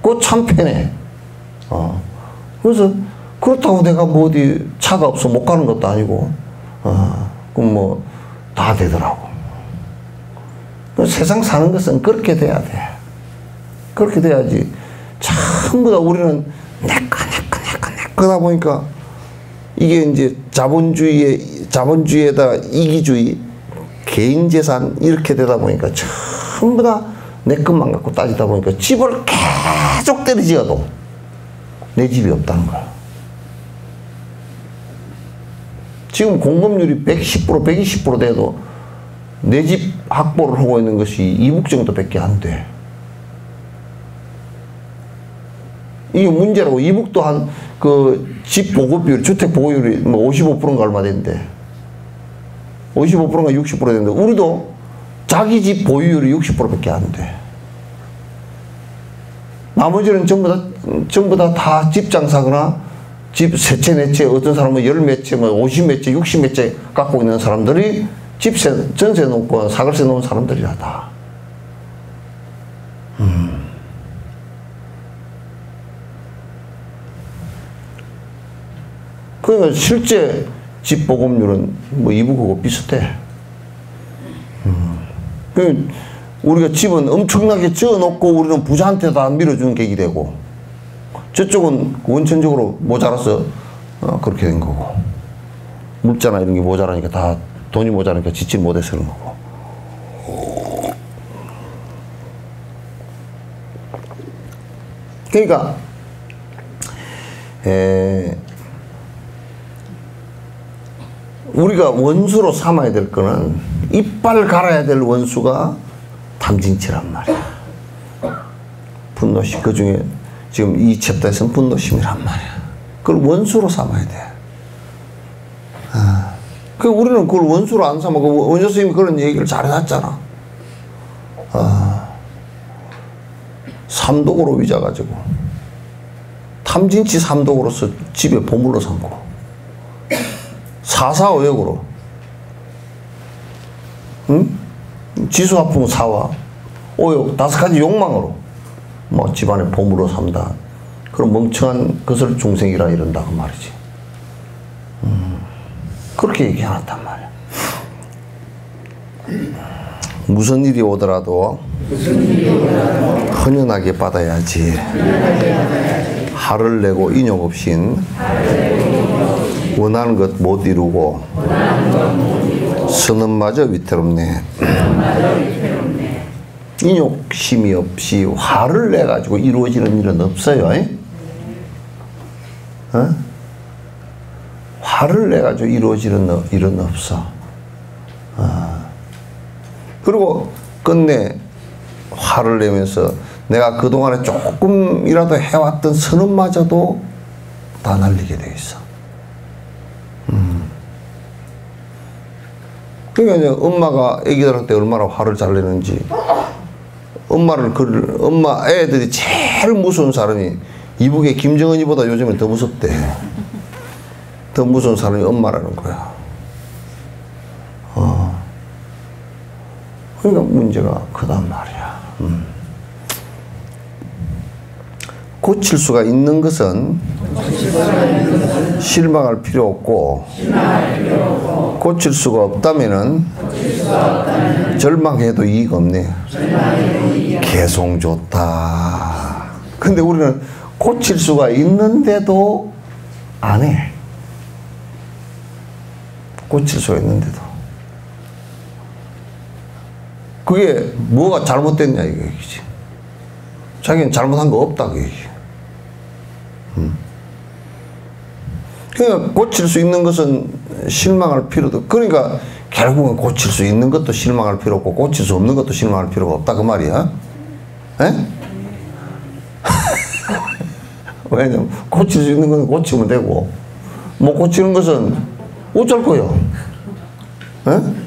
그거 참 편해. 그래서 그렇다고 내가 뭐 어디 차가 없어 못 가는 것도 아니고, 그럼 뭐 다 되더라고. 세상 사는 것은 그렇게 돼야 돼. 그렇게 돼야지. 전부 다 우리는 내거다 보니까 이게 이제 자본주의에다 이기주의, 개인재산 이렇게 되다 보니까 전부 다 내 것만 갖고 따지다 보니까 집을 계속 때리지어도 내 집이 없다는 거야. 지금 공급률이 110%, 120% 돼도 내 집 확보를 하고 있는 것이 2북 정도밖에 안 돼. 이게 문제라고. 이북도 한 그 집 보급률, 주택 보급률이 뭐 55%인가 얼마 되는데 55%인가 60% 되는데 우리도 자기 집 보유율이 60%밖에 안 돼. 나머지는 전부 다 집 장사거나 집 세 채, 네 채, 어떤 사람은 10몇 채, 뭐 50몇 채, 60몇 채 갖고 있는 사람들이 전세 놓고 사글세 놓은 사람들이라 다. 그러니까 실제 집 보급률은 뭐 이북하고 비슷해. 우리가 집은 엄청나게 지어놓고 우리는 부자한테 다 밀어주는 객이 되고 저쪽은 원천적으로 모자라서 그렇게 된 거고 물자나 이런 게 모자라니까 다 돈이 모자라니까 짓지 못해서 그런 거고. 그러니까 우리가 원수로 삼아야 될 거는 이빨 갈아야 될 원수가 탐진치란 말이야. 분노심. 그 중에 지금 이 챕터에서는 분노심이란 말이야. 그걸 원수로 삼아야 돼. 그 우리는 그걸 원수로 안 삼아. 원효 스님이 그런 얘기를 잘 해놨잖아. 삼독으로 위자가지고 탐진치 삼독으로서 집에 보물로 삼고 사사오역으로 지수화풍 사와 오역 5가지 욕망으로 뭐 집안에 보물로 삼다. 그런 멍청한 것을 중생이라 이런다 그 말이지. 그렇게 얘기해놨단 말이야. 무슨 일이 오더라도 헌연하게 받아야지. 화를 내고 인욕 없인 원하는 것 못 이루고 선언마저 위태롭네. 인욕심이 없이 화를 내가지고 이루어지는 일은 없어요. 화를 내가지고 이루어지는 일은 없어. 그리고 끝내 화를 내면서 내가 그동안에 조금이라도 해왔던 선언마저도 다 날리게 돼 있어. 그러니까 이제 엄마가 애기들한테 얼마나 화를 잘 내는지, 엄마 애들이 제일 무서운 사람이 이북의 김정은이보다 요즘엔 더 무섭대. 더 무서운 사람이 엄마라는 거야. 그러니까 문제가 크단 말이야. 고칠 수가 있는 것은 실망할 필요 없고, 고칠 수가 없다면은 절망해도 이익 없네. 개송 좋다. 근데 우리는 고칠 수가 있는데도 안 해. 고칠 수가 있는데도. 그게 뭐가 잘못됐냐 이거지. 자기는 잘못한 거 없다 그 얘기. 그러니까 고칠 수 있는 것은 실망할 필요도, 그러니까 결국은 고칠 수 있는 것도 실망할 필요 없고 고칠 수 없는 것도 실망할 필요가 없다 그 말이야. 에? 왜냐면 고칠 수 있는 건 고치면 되고 못 고치는 것은 어쩔 거요. 에?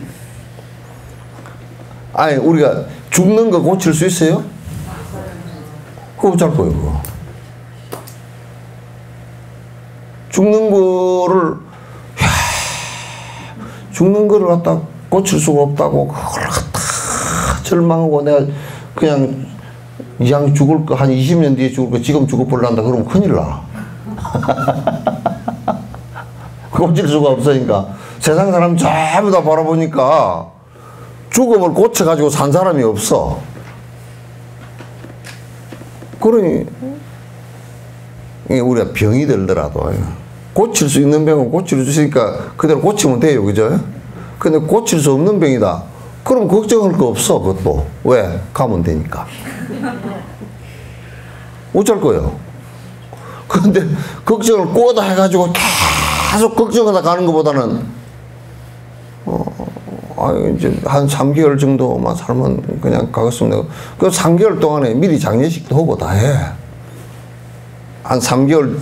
아니 우리가 죽는 거 고칠 수 있어요? 그거 어쩔 거예요 그거. 죽는 거를 갖다 고칠 수가 없다고 그걸 갖다 절망하고 내가 그냥 이왕 죽을 거 한 20년 뒤에 죽을 거 지금 죽어버린다 그러면 큰일 나. 고칠 수가 없으니까 세상 사람 전부 다 바라보니까 죽음을 고쳐가지고 산 사람이 없어. 그러니 우리가 병이 들더라도 고칠 수 있는 병은 고칠 수 있으니까 그대로 고치면 돼요. 그죠? 근데 고칠 수 없는 병이다. 그럼 걱정할 거 없어. 그것도. 왜? 가면 되니까. 어쩔 거예요? 그런데 걱정을 꼬다 해가지고 계속 걱정하다 가는 것보다는 이제 한 3개월 정도만 살면 그냥 가겠습니다. 그 3개월 동안에 미리 장례식도 하고 다 해. 한 3개월,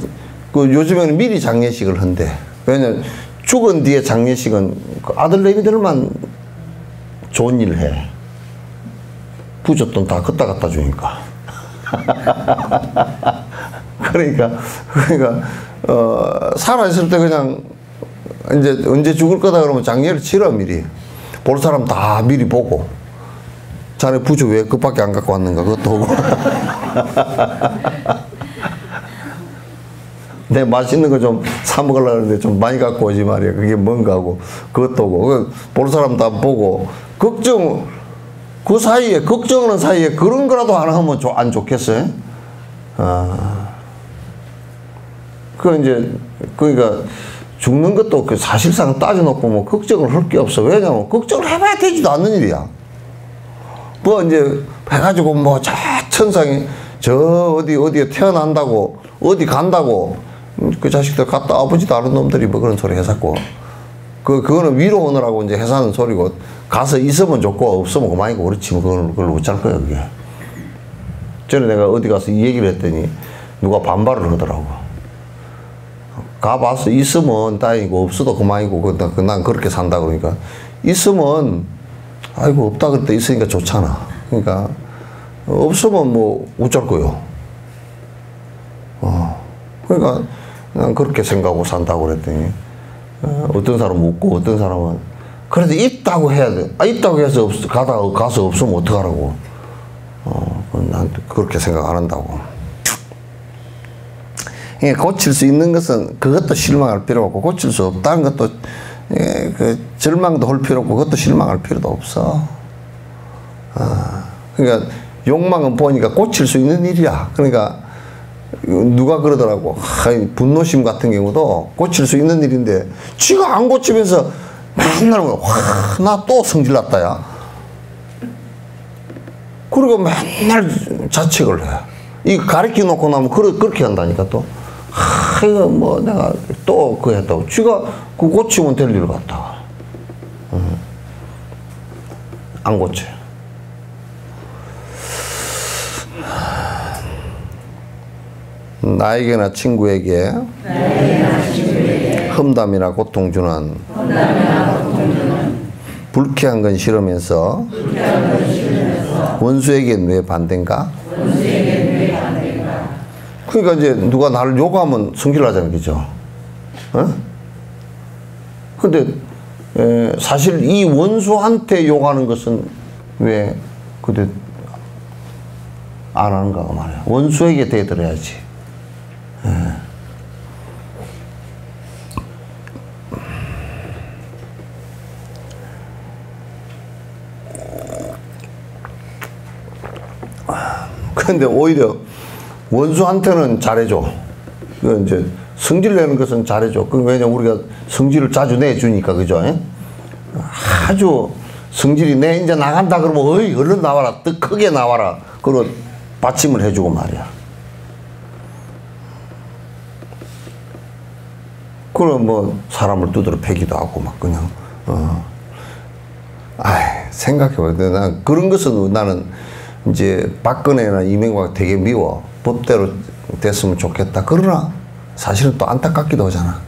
그 요즘에는 미리 장례식을 한대. 왜냐면 죽은 뒤에 장례식은 그 아들내미들만 좋은 일을 해. 부잣돈 다 걷다 갖다 주니까. 그러니까, 살아있을 때 그냥 이제 언제 죽을 거다 그러면 장례를 치러 미리. 볼 사람 다 미리 보고. 자네 부주 왜 그밖에 안 갖고 왔는가 그것도 하고. 내 맛있는 거 좀 사 먹으려고 하는데 좀 많이 갖고 오지 말이야. 그게 뭔가 하고 그것도 오고 볼 사람 다 보고 걱정 그 사이에 걱정하는 사이에 그런 거라도 하나 하면 안 좋겠어요? 그 이제 그러니까 죽는 것도 그 사실상 따져놓고 뭐 걱정을 할 게 없어. 왜냐면 걱정을 해봐야 되지도 않는 일이야. 뭐 이제 해가지고 뭐 저 천상에 저 어디에 태어난다고 어디 간다고 그 자식들 갔다 아버지도 아는 놈들이 뭐 그런 소리 해샀고 그거는 위로 오느라고 이제 해사는 소리고 가서 있으면 좋고 없으면 그만이고 그렇지 뭐 그걸 어쩔 거야 그게. 전에 내가 어디 가서 이 얘기를 했더니 누가 반발을 하더라고. 가봐서 있으면 다행이고 없어도 그만이고 난 그렇게 산다 그러니까 있으면 아이고 없다 그랬다 있으니까 좋잖아. 그러니까 없으면 뭐 어쩔 거요. 그러니까 난 그렇게 생각하고 산다고 그랬더니 어떤 사람은 웃고 어떤 사람은 그래도 있다고 해야 돼. 있다고 해서 가서 없으면 어떡하라고. 난 그렇게 생각 안 한다고. 고칠 수 있는 것은 그것도 실망할 필요 없고 고칠 수 없다는 것도 그 절망도 할 필요 없고 그것도 실망할 필요도 없어. 그러니까 욕망은 보니까 고칠 수 있는 일이야. 그러니까 누가 그러더라고. 분노심 같은 경우도 고칠 수 있는 일인데 지가 안 고치면서 맨날 나 또 성질났다 야. 그리고 맨날 자책을 해. 이거 가르쳐 놓고 나면 그렇게 한다니까 또. 이거 뭐 내가 또 그거 했다고. 지가 그 고치면 될 일 같다. 안 고쳐요. 나에게나 친구에게 험담이나 고통 주는 불쾌한 건 싫으면서 원수에겐 왜 반대인가? 그러니까 이제 누가 나를 욕하면 성질나잖아요, 그죠? 근데 사실 이 원수한테 욕하는 것은 왜 그때 안 하는가 말이야. 원수에게 대들어야지. 근데 오히려 원수한테는 잘해줘. 그 이제 성질 내는 것은 잘해줘. 그 왜냐 우리가 성질을 자주 내주니까, 그죠? 아주 성질이 내 이제 나간다 그러면 어이 얼른 나와라, 더 크게 나와라. 그리고 받침을 해주고 말이야. 그럼 뭐 사람을 두드려 패기도 하고 막 그냥 생각해봐. 난 그런 것은 나는 이제 박근혜나 이명박 되게 미워. 법대로 됐으면 좋겠다. 그러나 사실은 또 안타깝기도 하잖아.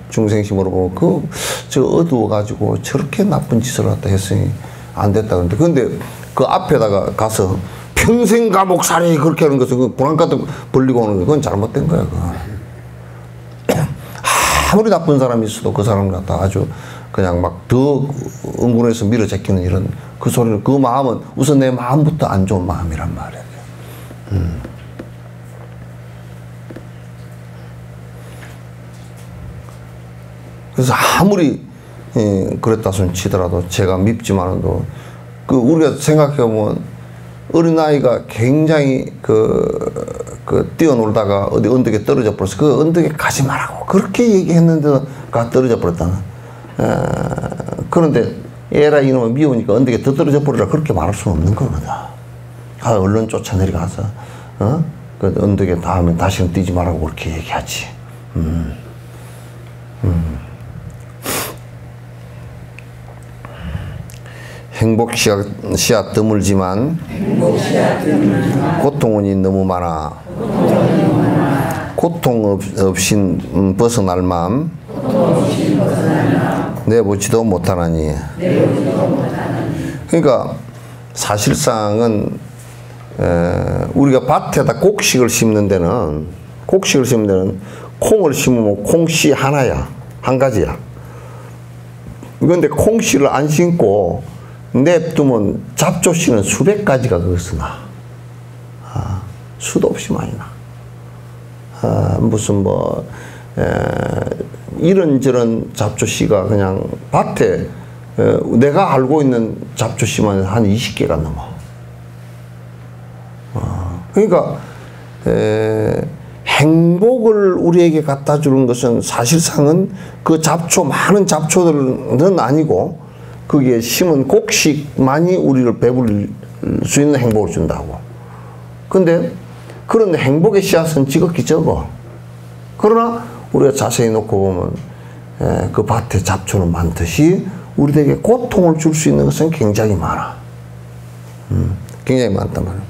중생심으로 보면 저 어두워가지고 저렇게 나쁜 짓을 갖다 했으니 안 됐다 그러는데, 근데 그 앞에다가 가서 평생 감옥 살해 그렇게 하는 것은 그 불안카드 벌리고 오는 거 그건 잘못된 거야. 그건. 아무리 나쁜 사람이 있어도 그 사람 갖다 아주 그냥 막 더 응군해서 밀어제끼는 이런 그 소리는, 그 마음은 우선 내 마음부터 안 좋은 마음이란 말이야. 그래서 아무리 그랬다 손 치더라도 제가 밉지만도 그 우리가 생각해보면 어린아이가 굉장히 뛰어놀다가 어디 언덕에 떨어져 버렸어. 그 언덕에 가지 말라고 그렇게 얘기했는데도 가 떨어져 버렸다는. 그런데 에라 이놈을 미우니까 언덕에 더 떨어져 버리라 그렇게 말할 수는 없는 거거든. 얼른 쫓아 내려가서 그 언덕에 닿으면 다시는 뛰지 말라고 그렇게 얘기하지. 행복 씨앗 드물지만 고통은 너무 많아. 고통 없인 벗어날 맘 내보지도 못하나니. 그러니까 사실상은 우리가 밭에다 곡식을 심는 데는 콩을 심으면 콩씨 하나야, 한 가지야. 그런데 콩씨를 안 심고 냅두면 잡초씨는 수백 가지가 거기서 나. 수도 없이 많이 나. 무슨 뭐 이런저런 잡초씨가 그냥 밭에 내가 알고 있는 잡초씨만 한 20개가 넘어. 그러니까 행복을 우리에게 갖다 주는 것은 사실상은 그 많은 잡초들은 아니고 거기에 심은 곡식만이 우리를 배부릴 수 있는 행복을 준다고. 근데 그런 행복의 씨앗은 지극히 적어. 그러나 우리가 자세히 놓고 보면 그 밭에 잡초는 많듯이 우리에게 고통을 줄 수 있는 것은 굉장히 많아. 굉장히 많단 말이야.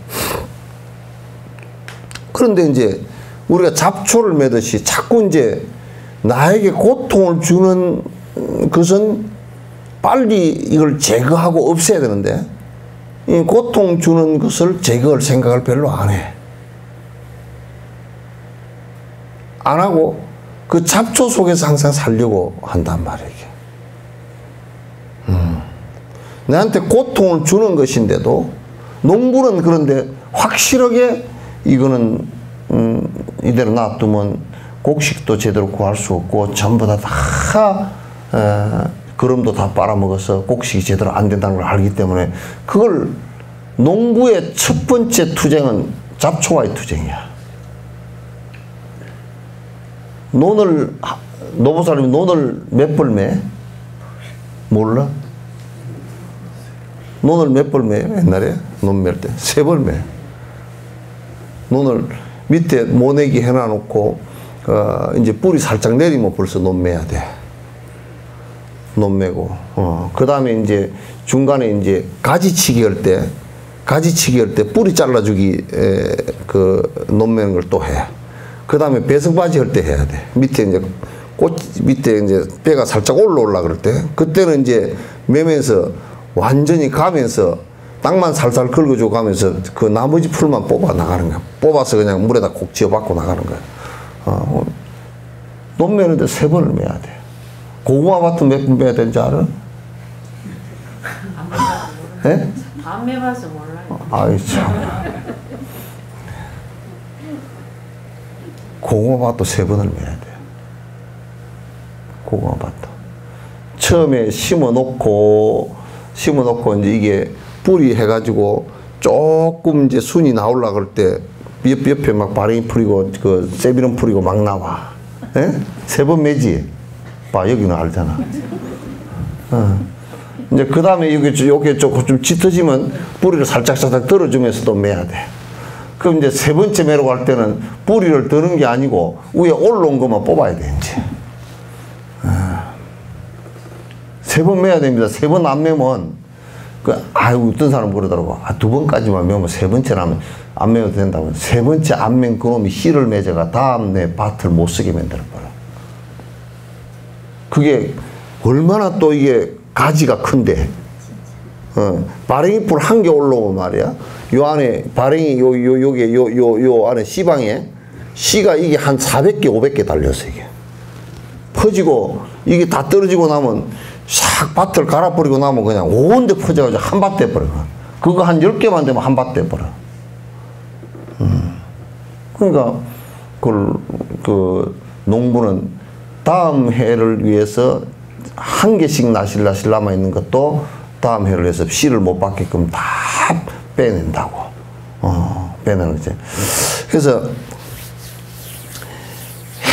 그런데 이제 우리가 잡초를 매듯이 자꾸 이제 나에게 고통을 주는 것은 빨리 이걸 제거하고 없애야 되는데, 이 고통 주는 것을 제거할 생각을 별로 안 해. 안 하고 그 잡초 속에서 항상 살려고 한단 말이야, 이게. 나한테 고통을 주는 것인데도 농부는 그런데 확실하게 이거는 이대로 놔두면 곡식도 제대로 구할 수 없고 전부 다 거름도 다 빨아먹어서 곡식이 제대로 안 된다는 걸 알기 때문에 그걸 농부의 첫 번째 투쟁은 잡초와의 투쟁이야. 노부사님이 논을 몇 벌 매? 몰라? 논을 몇 벌 매요? 옛날에 논 맬 때 3벌 매. 논을 밑에 모내기 해놔놓고 이제 뿌리 살짝 내리면 벌써 논 매야 돼. 논매고, 그 다음에 이제 중간에 이제 가지치기 할 때 뿌리 잘라주기, 그 논매는 걸 또 해. 그 다음에 배석바지 할 때 해야 돼. 밑에 이제 밑에 이제 뼈가 살짝 올라올라 그럴 때, 그때는 이제 매면서 완전히 가면서 땅만 살살 긁어줘 가면서 그 나머지 풀만 뽑아 나가는 거야. 뽑아서 그냥 물에다 콕 지어박고 나가는 거야. 논매는데 3번을 매야 돼. 고구마 밭은 몇 번 매야 되는지 알아? 예? 안 매봐서 몰라요. 아이 참. 고구마 밭도 3번을 매야 돼. 고구마 밭도. 처음에 심어놓고 이제 이게 뿌리 해가지고 조금 이제 순이 나오려고 할 때 옆에 막 바람이 풀리고 그 세비름 풀리고 막 나와. 예? 3번 매지. 봐, 여기는 알잖아. 이제 그 다음에 요게 조금 좀 짙어지면 뿌리를 살짝 들어주면서 또 매야 돼. 그럼 이제 3번째 매라고 할 때는 뿌리를 드는 게 아니고 위에 올라온 것만 뽑아야 돼, 이제. 3번 매야 됩니다. 3번 안 매면, 어떤 사람 그러더라고. 2번까지만 매면 3번째는 안 매도 된다고. 3번째 안 맨 그놈이 씨를 맺어가 다음 내 밭을 못 쓰게 만들어버려. 그게 얼마나 또 이게 가지가 큰데. 발행이풀 한 개 올라오면 말이야. 요 안에, 발행이 요 안에 씨방에, 씨가 이게 한 400개, 500개 달렸어, 이게. 퍼지고, 이게 다 떨어지고 나면, 싹 밭을 갈아버리고 나면 그냥 온 데 퍼져가지고 한 밭 돼버려. 그거 한 10개만 되면 한 밭 돼버려. 그러니까, 그 농부는 다음 해를 위해서 한 개씩 나실 남아있는 것도 다음 해를 위해서 씨를 못 받게끔 다 빼낸다고. 빼내는 거지. 그래서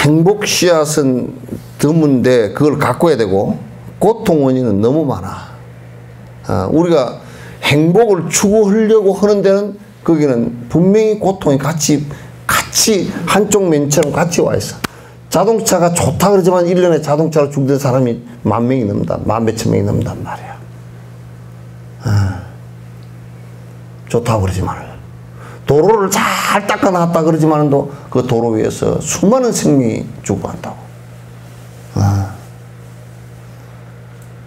행복 씨앗은 드문데 그걸 가꿔야 되고, 고통 원인은 너무 많아. 우리가 행복을 추구하려고 하는 데는 거기는 분명히 고통이 같이 한쪽 면처럼 같이 와 있어. 자동차가 좋다 그러지만 1년에 자동차로 죽는 사람이 10,000명이 넘는다. 10,000몇천 명이 넘는단 말이야. 좋다고 그러지만 도로를 잘 닦아놨다 그러지만도 그 도로 위에서 수많은 생명이 죽어간다고.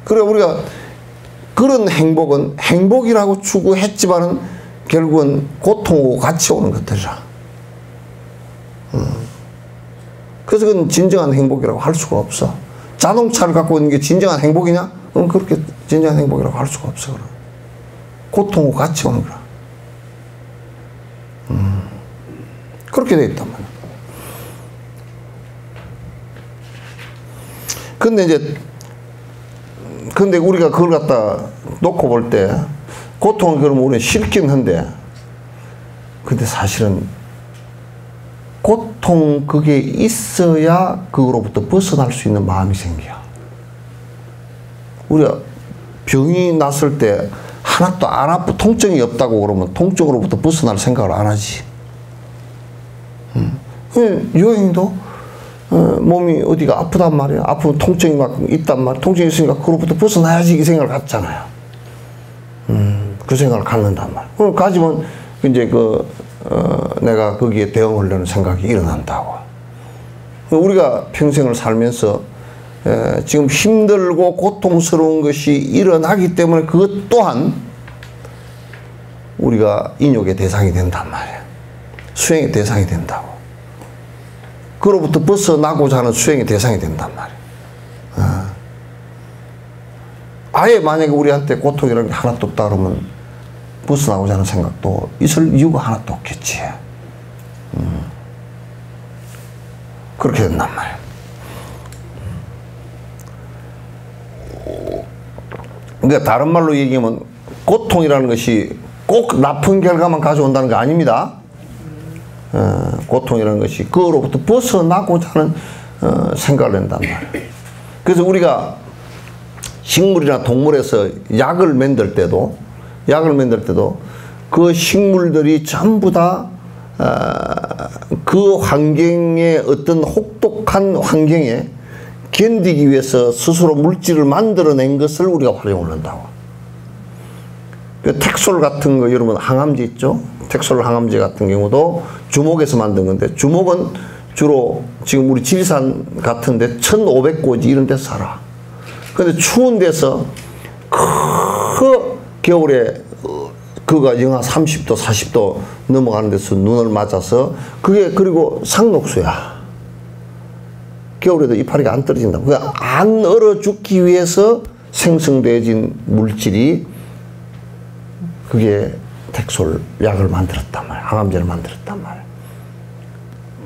그래 우리가 그런 행복은 행복이라고 추구했지만은 결국은 고통하고 같이 오는 것들이라. 그래서 그건 진정한 행복이라고 할 수가 없어. 자동차를 갖고 있는 게 진정한 행복이냐? 그렇게 진정한 행복이라고 할 수가 없어. 고통하고 같이 오는 거라. 그렇게 돼 있단 말이야. 근데 우리가 그걸 갖다 놓고 볼 때, 고통은 그러면 우리는 싫긴 한데, 근데 사실은 고통 그게 있어야 그거로부터 벗어날 수 있는 마음이 생겨. 우리가 병이 났을 때 하나도 안 아프, 통증이 없다고 그러면 통증으로부터 벗어날 생각을 안 하지. 여행도 몸이 어디가 아프단 말이야. 아프면 통증이 막 있단 말이야. 통증이 있으니까 그로부터 벗어나야지 이 생각을 갖잖아요. 그 생각을 갖는단 말이야. 그럼 가지면 이제 내가 거기에 대응하려는 생각이 일어난다고. 우리가 평생을 살면서 지금 힘들고 고통스러운 것이 일어나기 때문에 그것 또한 우리가 인욕의 대상이 된단 말이야. 수행의 대상이 된다고. 그로부터 벗어나고자 하는 수행의 대상이 된단 말이야. 아예 만약에 우리한테 고통이라는 게 하나도 없다 그러면 벗어나고자 하는 생각도 있을 이유가 하나도 없겠지. 그렇게 된단 말이야. 그러니까 다른 말로 얘기하면 고통이라는 것이 꼭 나쁜 결과만 가져온다는 거 아닙니다. 고통이라는 것이 그로부터 벗어나고자 하는 생각을 한단 말이에요. 그래서 우리가 식물이나 동물에서 약을 만들 때도 그 식물들이 전부 다 그 환경에 어떤 혹독한 환경에 견디기 위해서 스스로 물질을 만들어낸 것을 우리가 활용을 한다고. 그 텍솔 같은 거 여러분 항암제 있죠? 텍솔 항암제 같은 경우도 주목에서 만든 건데 주목은 주로 지금 우리 지리산 같은데 1500고지 이런 데서 살아. 근데 추운 데서 겨울에 그가 영하 30도 40도 넘어가는 데서 눈을 맞아서 그게 그리고 상록수야. 겨울에도 이파리가 안 떨어진다. 그러니까 안 얼어 죽기 위해서 생성되어진 물질이 그게 텍솔 약을 만들었단 말이야. 항암제를 만들었단 말이야.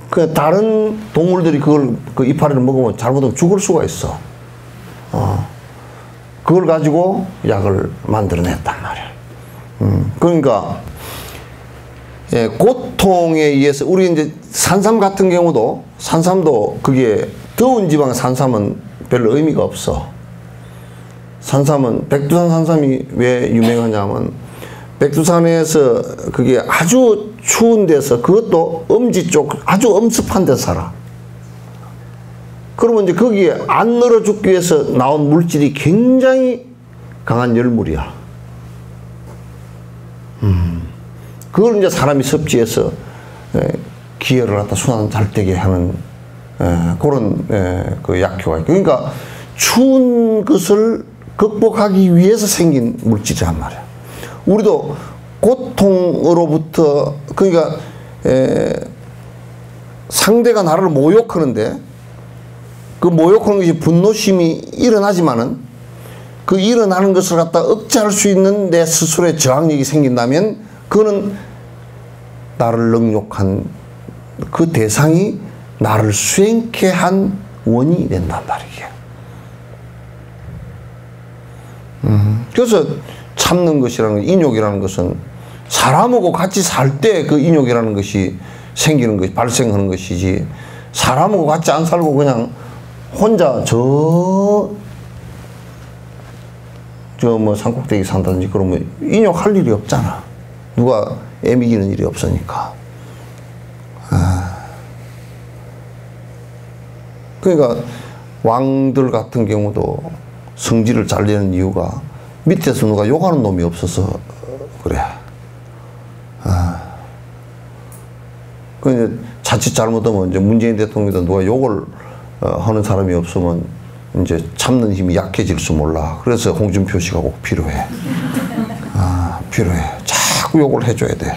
그 다른 동물들이 그걸 그 이파리를 먹으면 잘못하면 죽을 수가 있어. 그걸 가지고 약을 만들어냈단 말이야. 그러니까 예, 고통에 의해서 우리 이제 산삼 같은 경우도 산삼도 그게 더운 지방 산삼은 별로 의미가 없어. 산삼은 백두산 산삼이 왜 유명하냐면 백두산에서 그게 아주 추운 데서 그것도 엄지 쪽 아주 엄습한 데서 살아. 그러면 이제 거기에 안 얼어 죽기 위해서 나온 물질이 굉장히 강한 열물이야. 그걸 이제 사람이 섭취해서 기혈을 갖다 순환 잘 되게 하는 그런 그 약효가 있고, 그러니까 추운 것을 극복하기 위해서 생긴 물질이란 말이야. 우리도 고통으로부터 그러니까 상대가 나를 모욕하는데 그 모욕하는 것이 분노심이 일어나지만은 그 일어나는 것을 갖다 억제할 수 있는 내 스스로의 저항력이 생긴다면 그거는 나를 능욕한 그 대상이 나를 수행케 한 원인이 된단 말이에요. 그래서 참는 것이라는 것, 인욕이라는 것은 사람하고 같이 살 때 그 인욕이라는 것이 생기는 것이 발생하는 것이지, 사람하고 같이 안 살고 그냥 혼자 저 뭐 산꼭대기 산다든지 그러면 인욕할 일이 없잖아. 누가 애미기는 일이 없으니까. 그러니까 왕들 같은 경우도 성질을 잘 내는 이유가 밑에서 누가 욕하는 놈이 없어서 그래. 그 자칫 잘못하면 이제 문재인 대통령도 누가 욕을 하는 사람이 없으면 이제 참는 힘이 약해질 수 몰라. 그래서 홍준표 씨가 꼭 필요해. 필요해. 자꾸 욕을 해줘야 돼.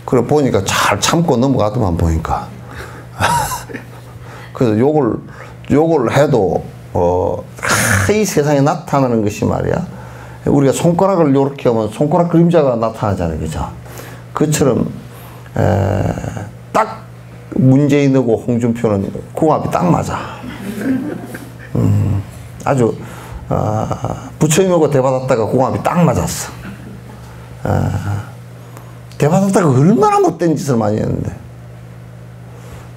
그래 보니까 잘 참고 넘어가더만 보니까. 그래서 욕을 해도 이 세상에 나타나는 것이 말이야. 우리가 손가락을 이렇게 하면 손가락 그림자가 나타나잖아요, 그죠? 그처럼 딱 문재인하고 홍준표는 궁합이 딱 맞아. 아주 부처님하고 대받았다가 궁합이 딱 맞았어. 대받았다가 얼마나 못된 짓을 많이 했는데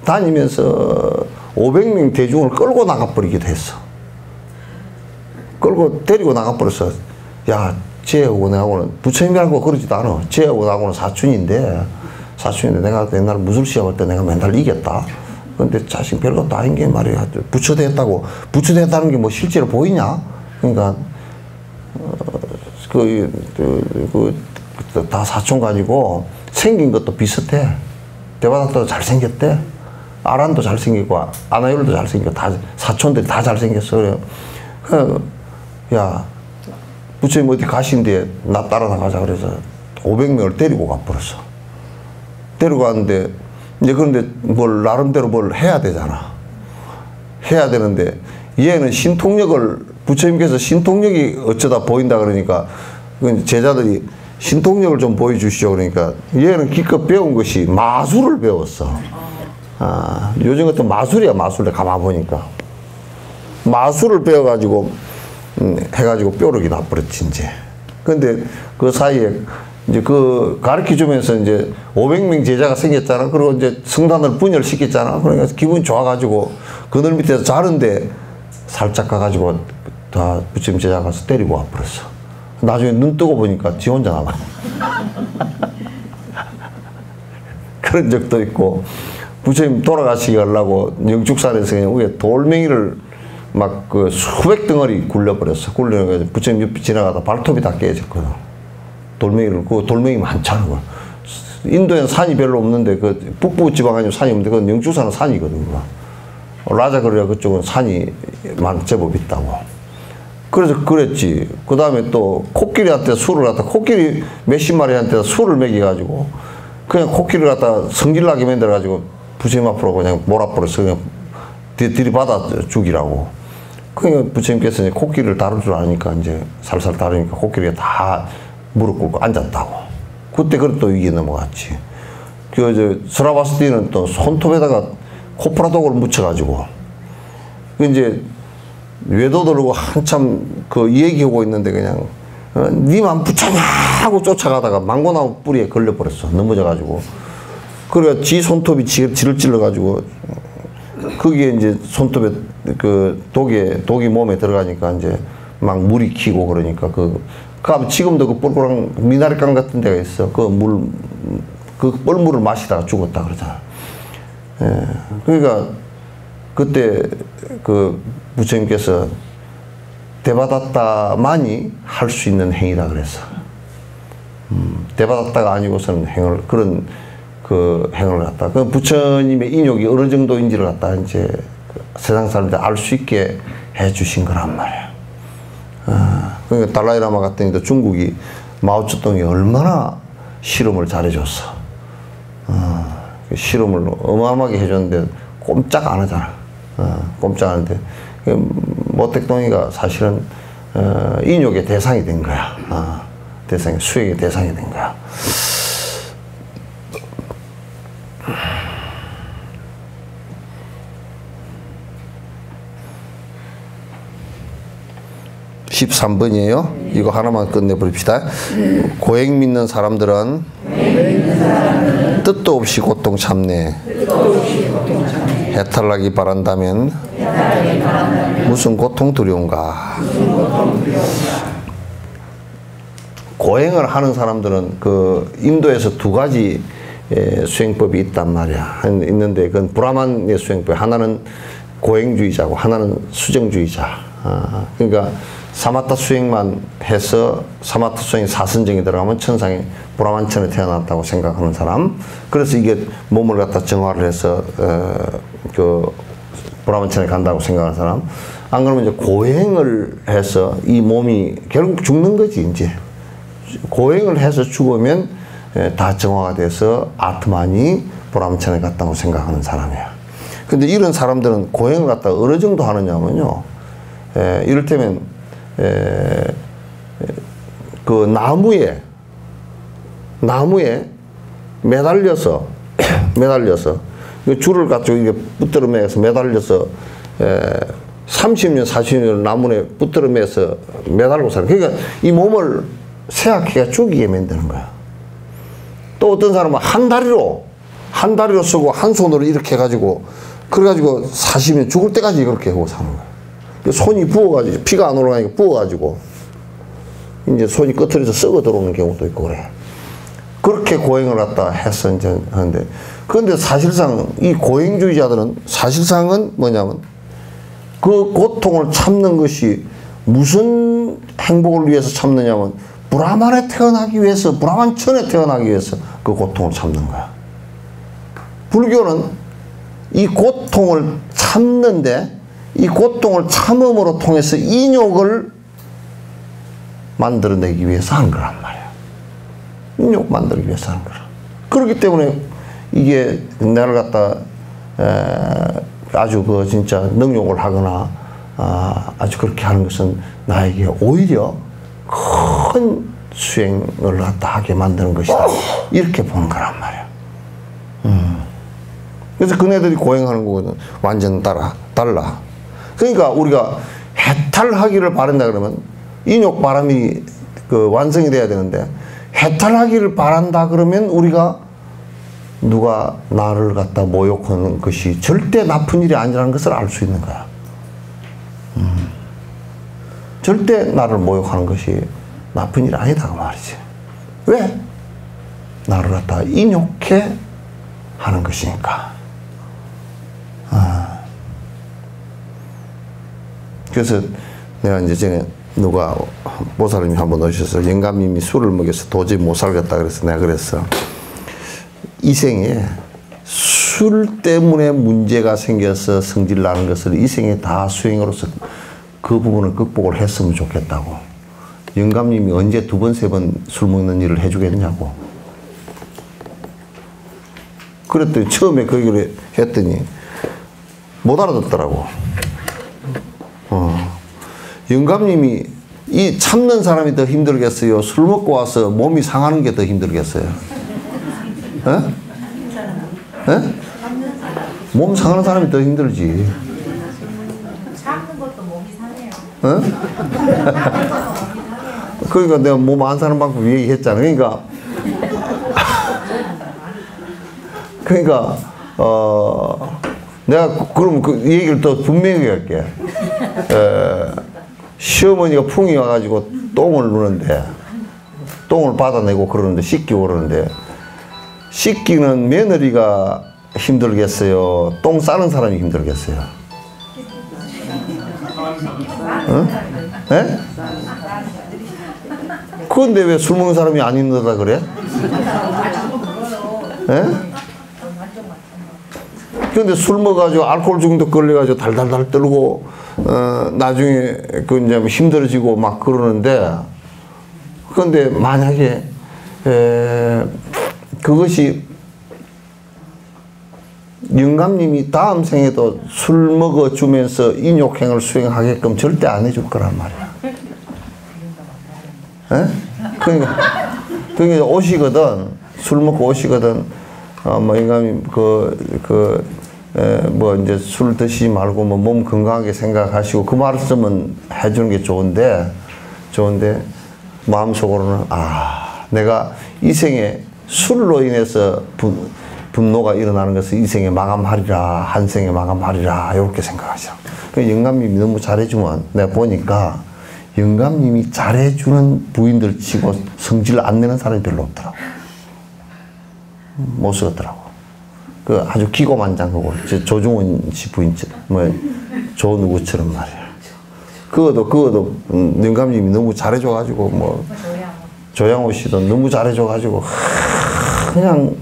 다니면서 500명 대중을 끌고 나가버리기도 했어. 끌고 데리고 나가버렸어. 야, 쟤하고 내하고는 부처님이라고 그러지도 않아. 쟤하고 나하고는 사촌인데 내가 옛날 무술 시합할 때 내가 맨날 이겼다. 근데 자식 별것도 아닌 게 말이야. 부처됐다고. 부처됐다는 게 뭐 실제로 보이냐? 그러니까 다 사촌 가지고 생긴 것도 비슷해. 대바닥도 잘생겼대. 아란도 잘생기고 아나율도 잘생기고 다 사촌들이 다 잘생겼어. 그래. 야, 부처님 어디 가신데 나 따라 나가자 그래서 500명을 데리고 가버렸어. 데리고 갔는데 이제 그런데 뭘 나름대로 뭘 해야 되잖아. 해야 되는데 얘는 신통력을 부처님께서 신통력이 어쩌다 보인다 그러니까 제자들이 신통력을 좀 보여주시오 그러니까 얘는 기껏 배운 것이 마술을 배웠어. 요즘 같은 마술이야. 마술에 가만 보니까 마술을 배워가지고 해가지고 뾰룩이 나버렸지 이제. 근데 그 사이에 이제 그 가르쳐 주면서 이제 500명 제자가 생겼잖아. 그리고 이제 성단을 분열시켰잖아. 그러니까 기분이 좋아가지고 그늘 밑에서 자는데 살짝 가가지고 다 부처님 제자 가서 때리고 와버렸어. 나중에 눈 뜨고 보니까 지 혼자 남아. 그런 적도 있고. 부처님 돌아가시게 하려고 영축산에서 그냥 위에 돌멩이를 막 그 수백 덩어리 굴려버렸어. 굴려가지고 부처님 옆에 지나가다 발톱이 다 깨졌거든. 돌멩이를, 그 돌멩이 많잖아. 인도에는 산이 별로 없는데, 그 북부 지방 아니면 산이 없는데, 그 영축산은 산이거든. 라자거리아 그쪽은 산이 제법 있다고. 그래서 그랬지. 그 다음에 또 코끼리한테 술을 갖다, 코끼리 몇십 마리한테 술을 먹여가지고, 그냥 코끼리를 갖다 성질나게 만들어가지고, 부처님 앞으로 그냥 몰아버려서 그냥 들이받아 죽이라고. 그러니까 부처님께서 이제 코끼리를 다룰 줄 아니까 이제 살살 다루니까 코끼리가 다 무릎 꿇고 앉았다고. 그때 그래 또 위기에 넘어갔지. 스라바스티는 또 손톱에다가 코프라독을 묻혀가지고, 이제 외도들고 한참 그 얘기하고 있는데 그냥, 니만 붙여냐 하고 쫓아가다가 망고나무 뿌리에 걸려버렸어. 넘어져가지고. 그래가 지 손톱이 지를 찔러가지고, 거기에 이제 손톱에 그 독이 몸에 들어가니까 이제 막 물이 키고 그러니까 지금도 그 뻘꿀한 미나리강 같은 데가 있어. 그 뻘물을 마시다가 죽었다 그러잖아. 예. 그러니까 그때 그 부처님께서 대받았다만이 할 수 있는 행위다 그랬어. 대받았다가 아니고서는 그런 그 행을 갖다. 그 부처님의 인욕이 어느 정도인지를 갖다 이제 세상 사람들 알 수 있게 해 주신 거란 말이야. 그러니까 달라이라마 같은 경우도 중국이 마오쩌둥이 얼마나 실험을 잘해줬어. 실험을 어마어마하게 해줬는데 꼼짝 안 하잖아. 꼼짝 안 하는데 모택동이가 사실은 인욕의 대상이 된 거야. 수액의 대상이 된 거야. 13번이에요. 이거 하나만 끝내버립시다. 고행 믿는 사람들은 뜻도 없이 고통 참네. 해탈하기 바란다면 무슨 고통 두려운가. 고행을 하는 사람들은 그 인도에서 두 가지 수행법이 있단 말이야. 있는데 그건 브라만의 수행법. 하나는 고행주의자고 하나는 수정주의자. 그러니까 사마타 수행만 해서 사마타 수행 사선정에 들어가면 천상에 브라만천에 태어났다고 생각하는 사람. 그래서 이게 몸을 갖다 정화를 해서 그 브라만천에 간다고 생각하는 사람. 안 그러면 이제 고행을 해서 이 몸이 결국 죽는 거지 이제. 고행을 해서 죽으면 다 정화가 돼서 아트만이 브라만천에 갔다고 생각하는 사람이야. 근데 이런 사람들은 고행을 갖다 어느 정도 하느냐면요. 이를테면 그 나무에 매달려서 줄을 가지고 이게 붙들어 매서 매달려서 30년 40년을 나무에 붙들어 매서 매달고 살아. 그러니까 이 몸을 쇠약해가 죽이게 만드는 거야. 또 어떤 사람은 한 다리로 쓰고 한 손으로 이렇게 해가지고 그래가지고 40년 죽을 때까지 그렇게 하고 사는 거야. 손이 부어가지고 피가 안 올라가니까 부어가지고 이제 손이 끄트려서 썩어 들어오는 경우도 있고 그래. 그렇게 고행을 갖다 해서 이제 하는데, 그런데 사실상 이 고행주의자들은 사실상은 뭐냐면 그 고통을 참는 것이 무슨 행복을 위해서 참느냐면 브라만에 태어나기 위해서, 브라만천에 태어나기 위해서 그 고통을 참는 거야. 불교는 이 고통을 참는데 이 고통을 참음으로 통해서 인욕을 만들어내기 위해서 하는 거란 말이야. 인욕 만들기 위해서 하는 거라. 그렇기 때문에 이게 나를 갖다 아주 그 진짜 능욕을 하거나 아주 그렇게 하는 것은 나에게 오히려 큰 수행을 갖다 하게 만드는 것이다. 이렇게 보는 거란 말이야. 그래서 그네들이 고행하는 거는 완전 달라. 그러니까 우리가 해탈하기를 바란다 그러면 인욕 바람이 그 완성이 돼야 되는데, 해탈하기를 바란다 그러면 우리가 누가 나를 갖다 모욕하는 것이 절대 나쁜 일이 아니라는 것을 알 수 있는 거야. 절대 나를 모욕하는 것이 나쁜 일이 아니다 그 말이지. 왜? 나를 갖다 인욕해 하는 것이니까. 그래서 내가 이제 전에 누가 보살님이 한번 오셔서 영감님이 술을 먹여서 도저히 못 살겠다 그래서 내가 그랬어. 이 생에 술 때문에 문제가 생겨서 성질 나는 것을 이 생에 다 수행으로서 그 부분을 극복을 했으면 좋겠다고. 영감님이 언제 두 번, 세 번 술 먹는 일을 해주겠냐고. 그랬더니 처음에 그 얘기를 했더니 못 알아듣더라고. 영감님이 이 참는 사람이 더 힘들겠어요? 술 먹고 와서 몸이 상하는 게 더 힘들겠어요? 몸 상하는 사람이 더 힘들지. 참는 것도 몸이 상해요. 그러니까 내가 몸 안 사는 방법 얘기했잖아. 그러니까 내가 그럼 그 얘기를 더 분명히 할게. 시어머니가 풍이 와가지고 똥을 누는데 똥을 받아내고 그러는데 씻기고 그러는데 씻기는 며느리가 힘들겠어요? 똥 싸는 사람이 힘들겠어요? 예? 그런데 왜 술 먹는 사람이 안 힘들다 그래? 예? 근데 술 먹어가지고 알코올 중독 걸려가지고 달달달 떨고 나중에 그 이제 힘들어지고 막 그러는데 그런데 만약에 그것이 영감님이 다음 생에도 술 먹어주면서 인욕행을 수행하게끔 절대 안 해줄 거란 말이야. 에? 그러니까 오시거든, 술 먹고 오시거든, 뭐 영감님 뭐 이제 술 드시지 말고 뭐 몸 건강하게 생각하시고 그 말씀은 해주는 게 좋은데 마음속으로는 내가 이 생에 술로 인해서 분노가 일어나는 것을 이 생에 마감하리라, 한 생에 마감하리라 이렇게 생각하죠. 영감님이 너무 잘해주면 내가 보니까 영감님이 잘해주는 부인들 치고 성질 안 내는 사람이 별로 없더라고. 못 쓰겠더라고. 그 아주 기고만장하고 조중훈 씨 부인처럼 뭐 조 누구처럼 말이야. 그거도 영감님이 너무 잘해줘가지고 뭐 조양호 씨도 너무 잘해줘가지고 그냥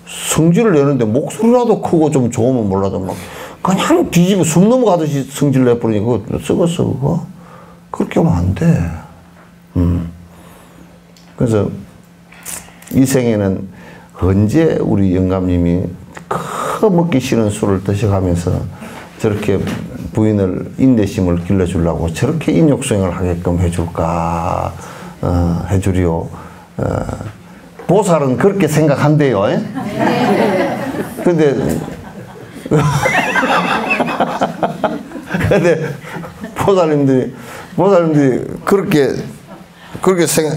성질을 내는데 목소리라도 크고 좀 좋으면 몰라도 막 그냥 뒤집어 숨 넘어가듯이 성질 내버리니 그거 썩었어 그거. 그렇게 하면 안 돼. 그래서 이 생에는 언제 우리 영감님이 그 먹기 싫은 술을 드셔가면서 저렇게 부인을 인내심을 길러주려고 저렇게 인욕수행을 하게끔 해줄까 해주리요. 보살은 그렇게 생각한대요. 근데 보살님들이 그렇게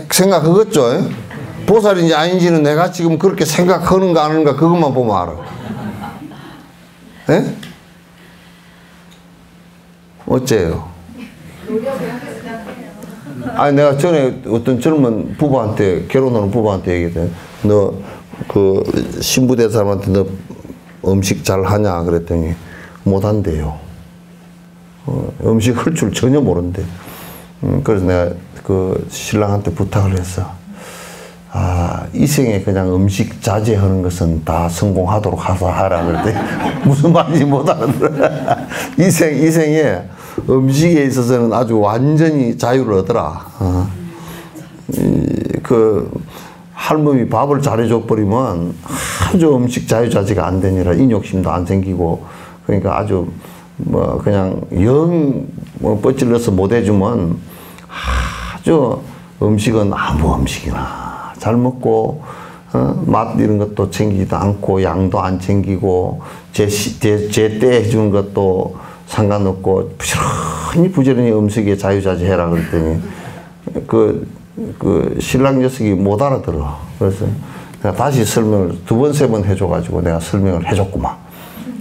생각하겠죠. 보살인지 아닌지는 내가 지금 그렇게 생각하는가 안 하는가 그것만 보면 알아. 예? 어째요? 아니 내가 전에 어떤 젊은 부부한테 결혼하는 부부한테 얘기했더니 너 그 신부된 사람한테 너 음식 잘 하냐 그랬더니 못한대요. 음식 할 줄 전혀 모른대. 그래서 내가 그 신랑한테 부탁을 했어. 이 생에 그냥 음식 자제하는 것은 다 성공하도록 하라 그랬더니 무슨 말인지 못 알아들어. 이 생에 음식에 있어서는 아주 완전히 자유를 얻어라. 그 할머니 밥을 잘해줘 버리면 아주 음식 자유자재가 안 되니라 인욕심도 안 생기고 그러니까 아주 뭐 그냥 영 뭐 뻗질러서 못 해주면 아주 음식은 아무 음식이나 잘 먹고 맛 이런 것도 챙기지도 않고 양도 안 챙기고 제때 해주는 것도 상관없고 부지런히 음식에 자유자재 해라 그랬더니 그 신랑 녀석이 못 알아들어. 그래서 내가 다시 설명을 두 번, 세 번 해줘가지고 내가 설명을 해줬구만.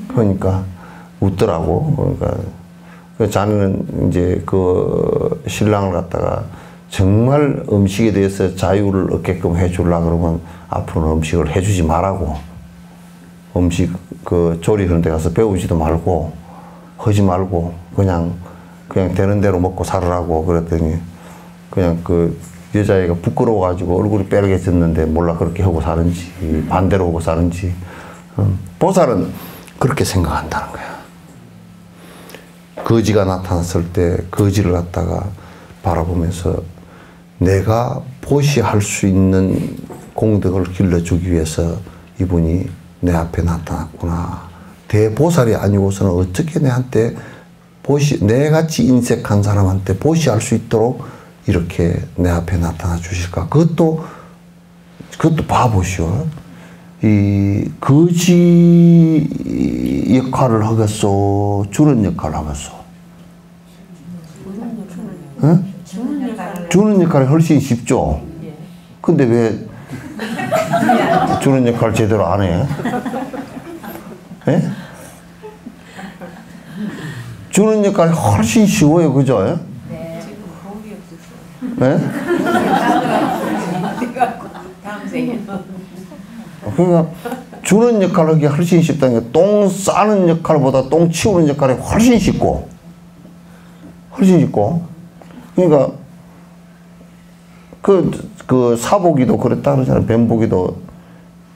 그러니까 웃더라고. 그러니까 그 자네는 이제 그 신랑을 갖다가 정말 음식에 대해서 자유를 얻게끔 해주려고 그러면 앞으로는 음식을 해주지 말라고. 음식 그 조리하는 데 가서 배우지도 말고 하지 말고 그냥 되는 대로 먹고 살으라고 그랬더니 그냥 그 여자애가 부끄러워가지고 얼굴이 빼르게졌는데 몰라 그렇게 하고 사는지 반대로 하고 사는지. 보살은 그렇게 생각한다는 거야. 거지가 나타났을 때 거지를 갖다가 바라보면서 내가 보시할 수 있는 공덕을 길러주기 위해서 이분이 내 앞에 나타났구나. 대보살이 아니고서는 어떻게 내한테 내같이 인색한 사람한테 보시할 수 있도록 이렇게 내 앞에 나타나 주실까? 그것도 봐보시오. 이 거지 역할을 하겠소? 주는 역할을 하겠소? 응? 주는 역할이 훨씬 쉽죠? 근데 왜 주는 역할 제대로 안 해? 예? 주는 역할이 훨씬 쉬워요, 그죠? 네. 네? 다음 생에. 그러니까 주는 역할을 하기 훨씬 쉽다는 게 똥 싸는 역할보다 똥 치우는 역할이 훨씬 쉽고 그러니까 그 사복이도 그랬다 그러잖아요. 뱀복이도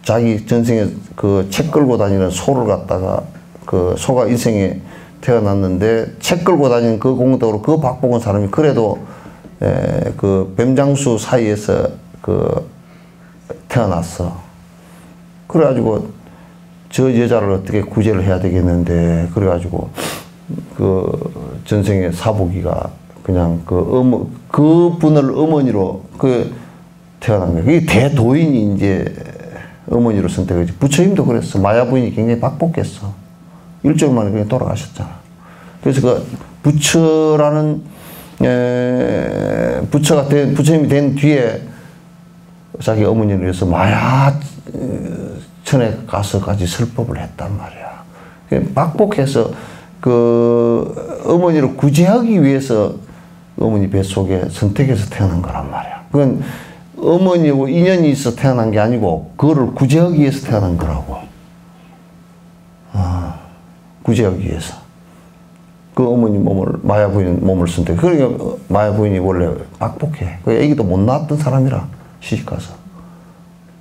자기 전생에 그 책 끌고 다니는 소를 갖다가 그 소가 인생에 태어났는데 책 끌고 다니는 그 공덕으로 그 박복은 사람이 그래도 그 뱀장수 사이에서 그 태어났어. 그래가지고 저 여자를 어떻게 구제를 해야 되겠는데 그래가지고 그 전생에 사복이가 그냥 그 분을 어머니로 태어난 거예요. 그게 대도인이 이제 어머니로 선택했지. 부처님도 그랬어. 마야 부인이 굉장히 박복했어. 일주일 만에 그냥 돌아가셨잖아. 그래서 그 부처라는 부처님이 된 뒤에 자기 어머니를 위해서 마야천에 가서까지 설법을 했단 말이야. 박복해서 그 어머니를 구제하기 위해서 어머니 뱃속에 선택해서 태어난 거란 말이야. 그건 어머니하고 인연이 있어 태어난 게 아니고 그거를 구제하기 위해서 태어난 거라고. 구제하기 위해서. 그 어머니 마야 부인 몸을 선택. 그러니까 마야 부인이 원래 박복해. 그 애기도 못 낳았던 사람이라 시집가서.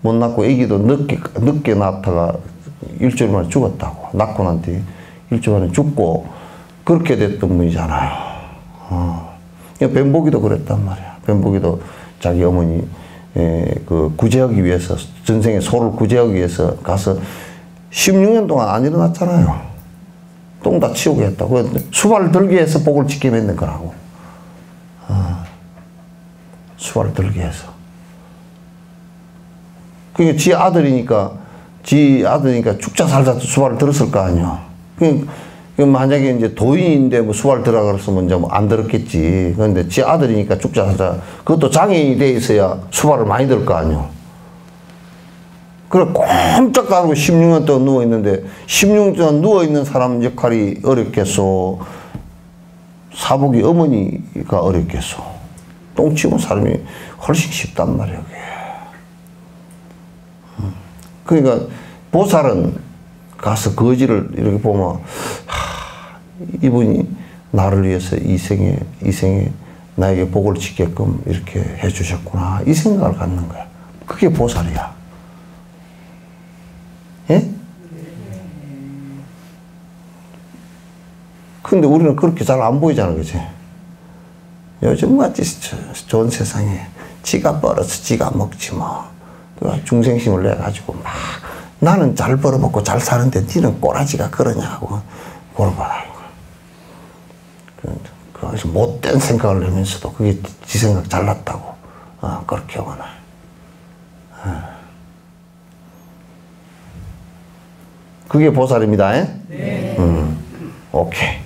못 낳고 애기도 늦게 낳다가 일주일 만에 죽었다고. 낳고 난 뒤 일주일 만에 죽고 그렇게 됐던 분이잖아요. 뱀복이도 그랬단 말이야. 뱀복이도 자기 어머니 그 구제하기 위해서 전생에 소를 구제하기 위해서 가서 16년 동안 안 일어났잖아요. 똥 다 치우게 했다고. 수발을 들게 해서 복을 짓게 맺는 거라고. 수발을 들게 해서. 그러니까 지 아들이니까 죽자 살자 수발을 들었을 거 아니야. 만약에 이제 도인인데 뭐 수발 들어가 그랬으면 이제 뭐 안 들었겠지. 그런데 지 아들이니까 죽자 살자. 그것도 장애인이 돼 있어야 수발을 많이 들 거 아니야. 그래 꼼짝도 안 하고 16년 동안 누워있는데 16년 동안 누워있는 사람 역할이 어렵겠소? 사복이 어머니가 어렵겠소? 똥 치운 사람이 훨씬 쉽단 말이야. 그러니까 보살은 가서 거지를 이렇게 보면 이분이 나를 위해서 이 생에 나에게 복을 짓게끔 이렇게 해주셨구나 이 생각을 갖는 거야. 그게 보살이야. 예? 근데 우리는 그렇게 잘 안 보이잖아, 그치? 요즘 같이 좋은 세상에 지가 벌어서 지가 먹지 뭐. 중생심을 내가지고 막 나는 잘 벌어먹고 잘 사는데 니는 꼬라지가 그러냐고 물어봐요. 그래서 못된 생각을 하면서도 그게 지 생각 잘났다고 그렇게 하거나. 그게 보살입니다. 네. 오케이.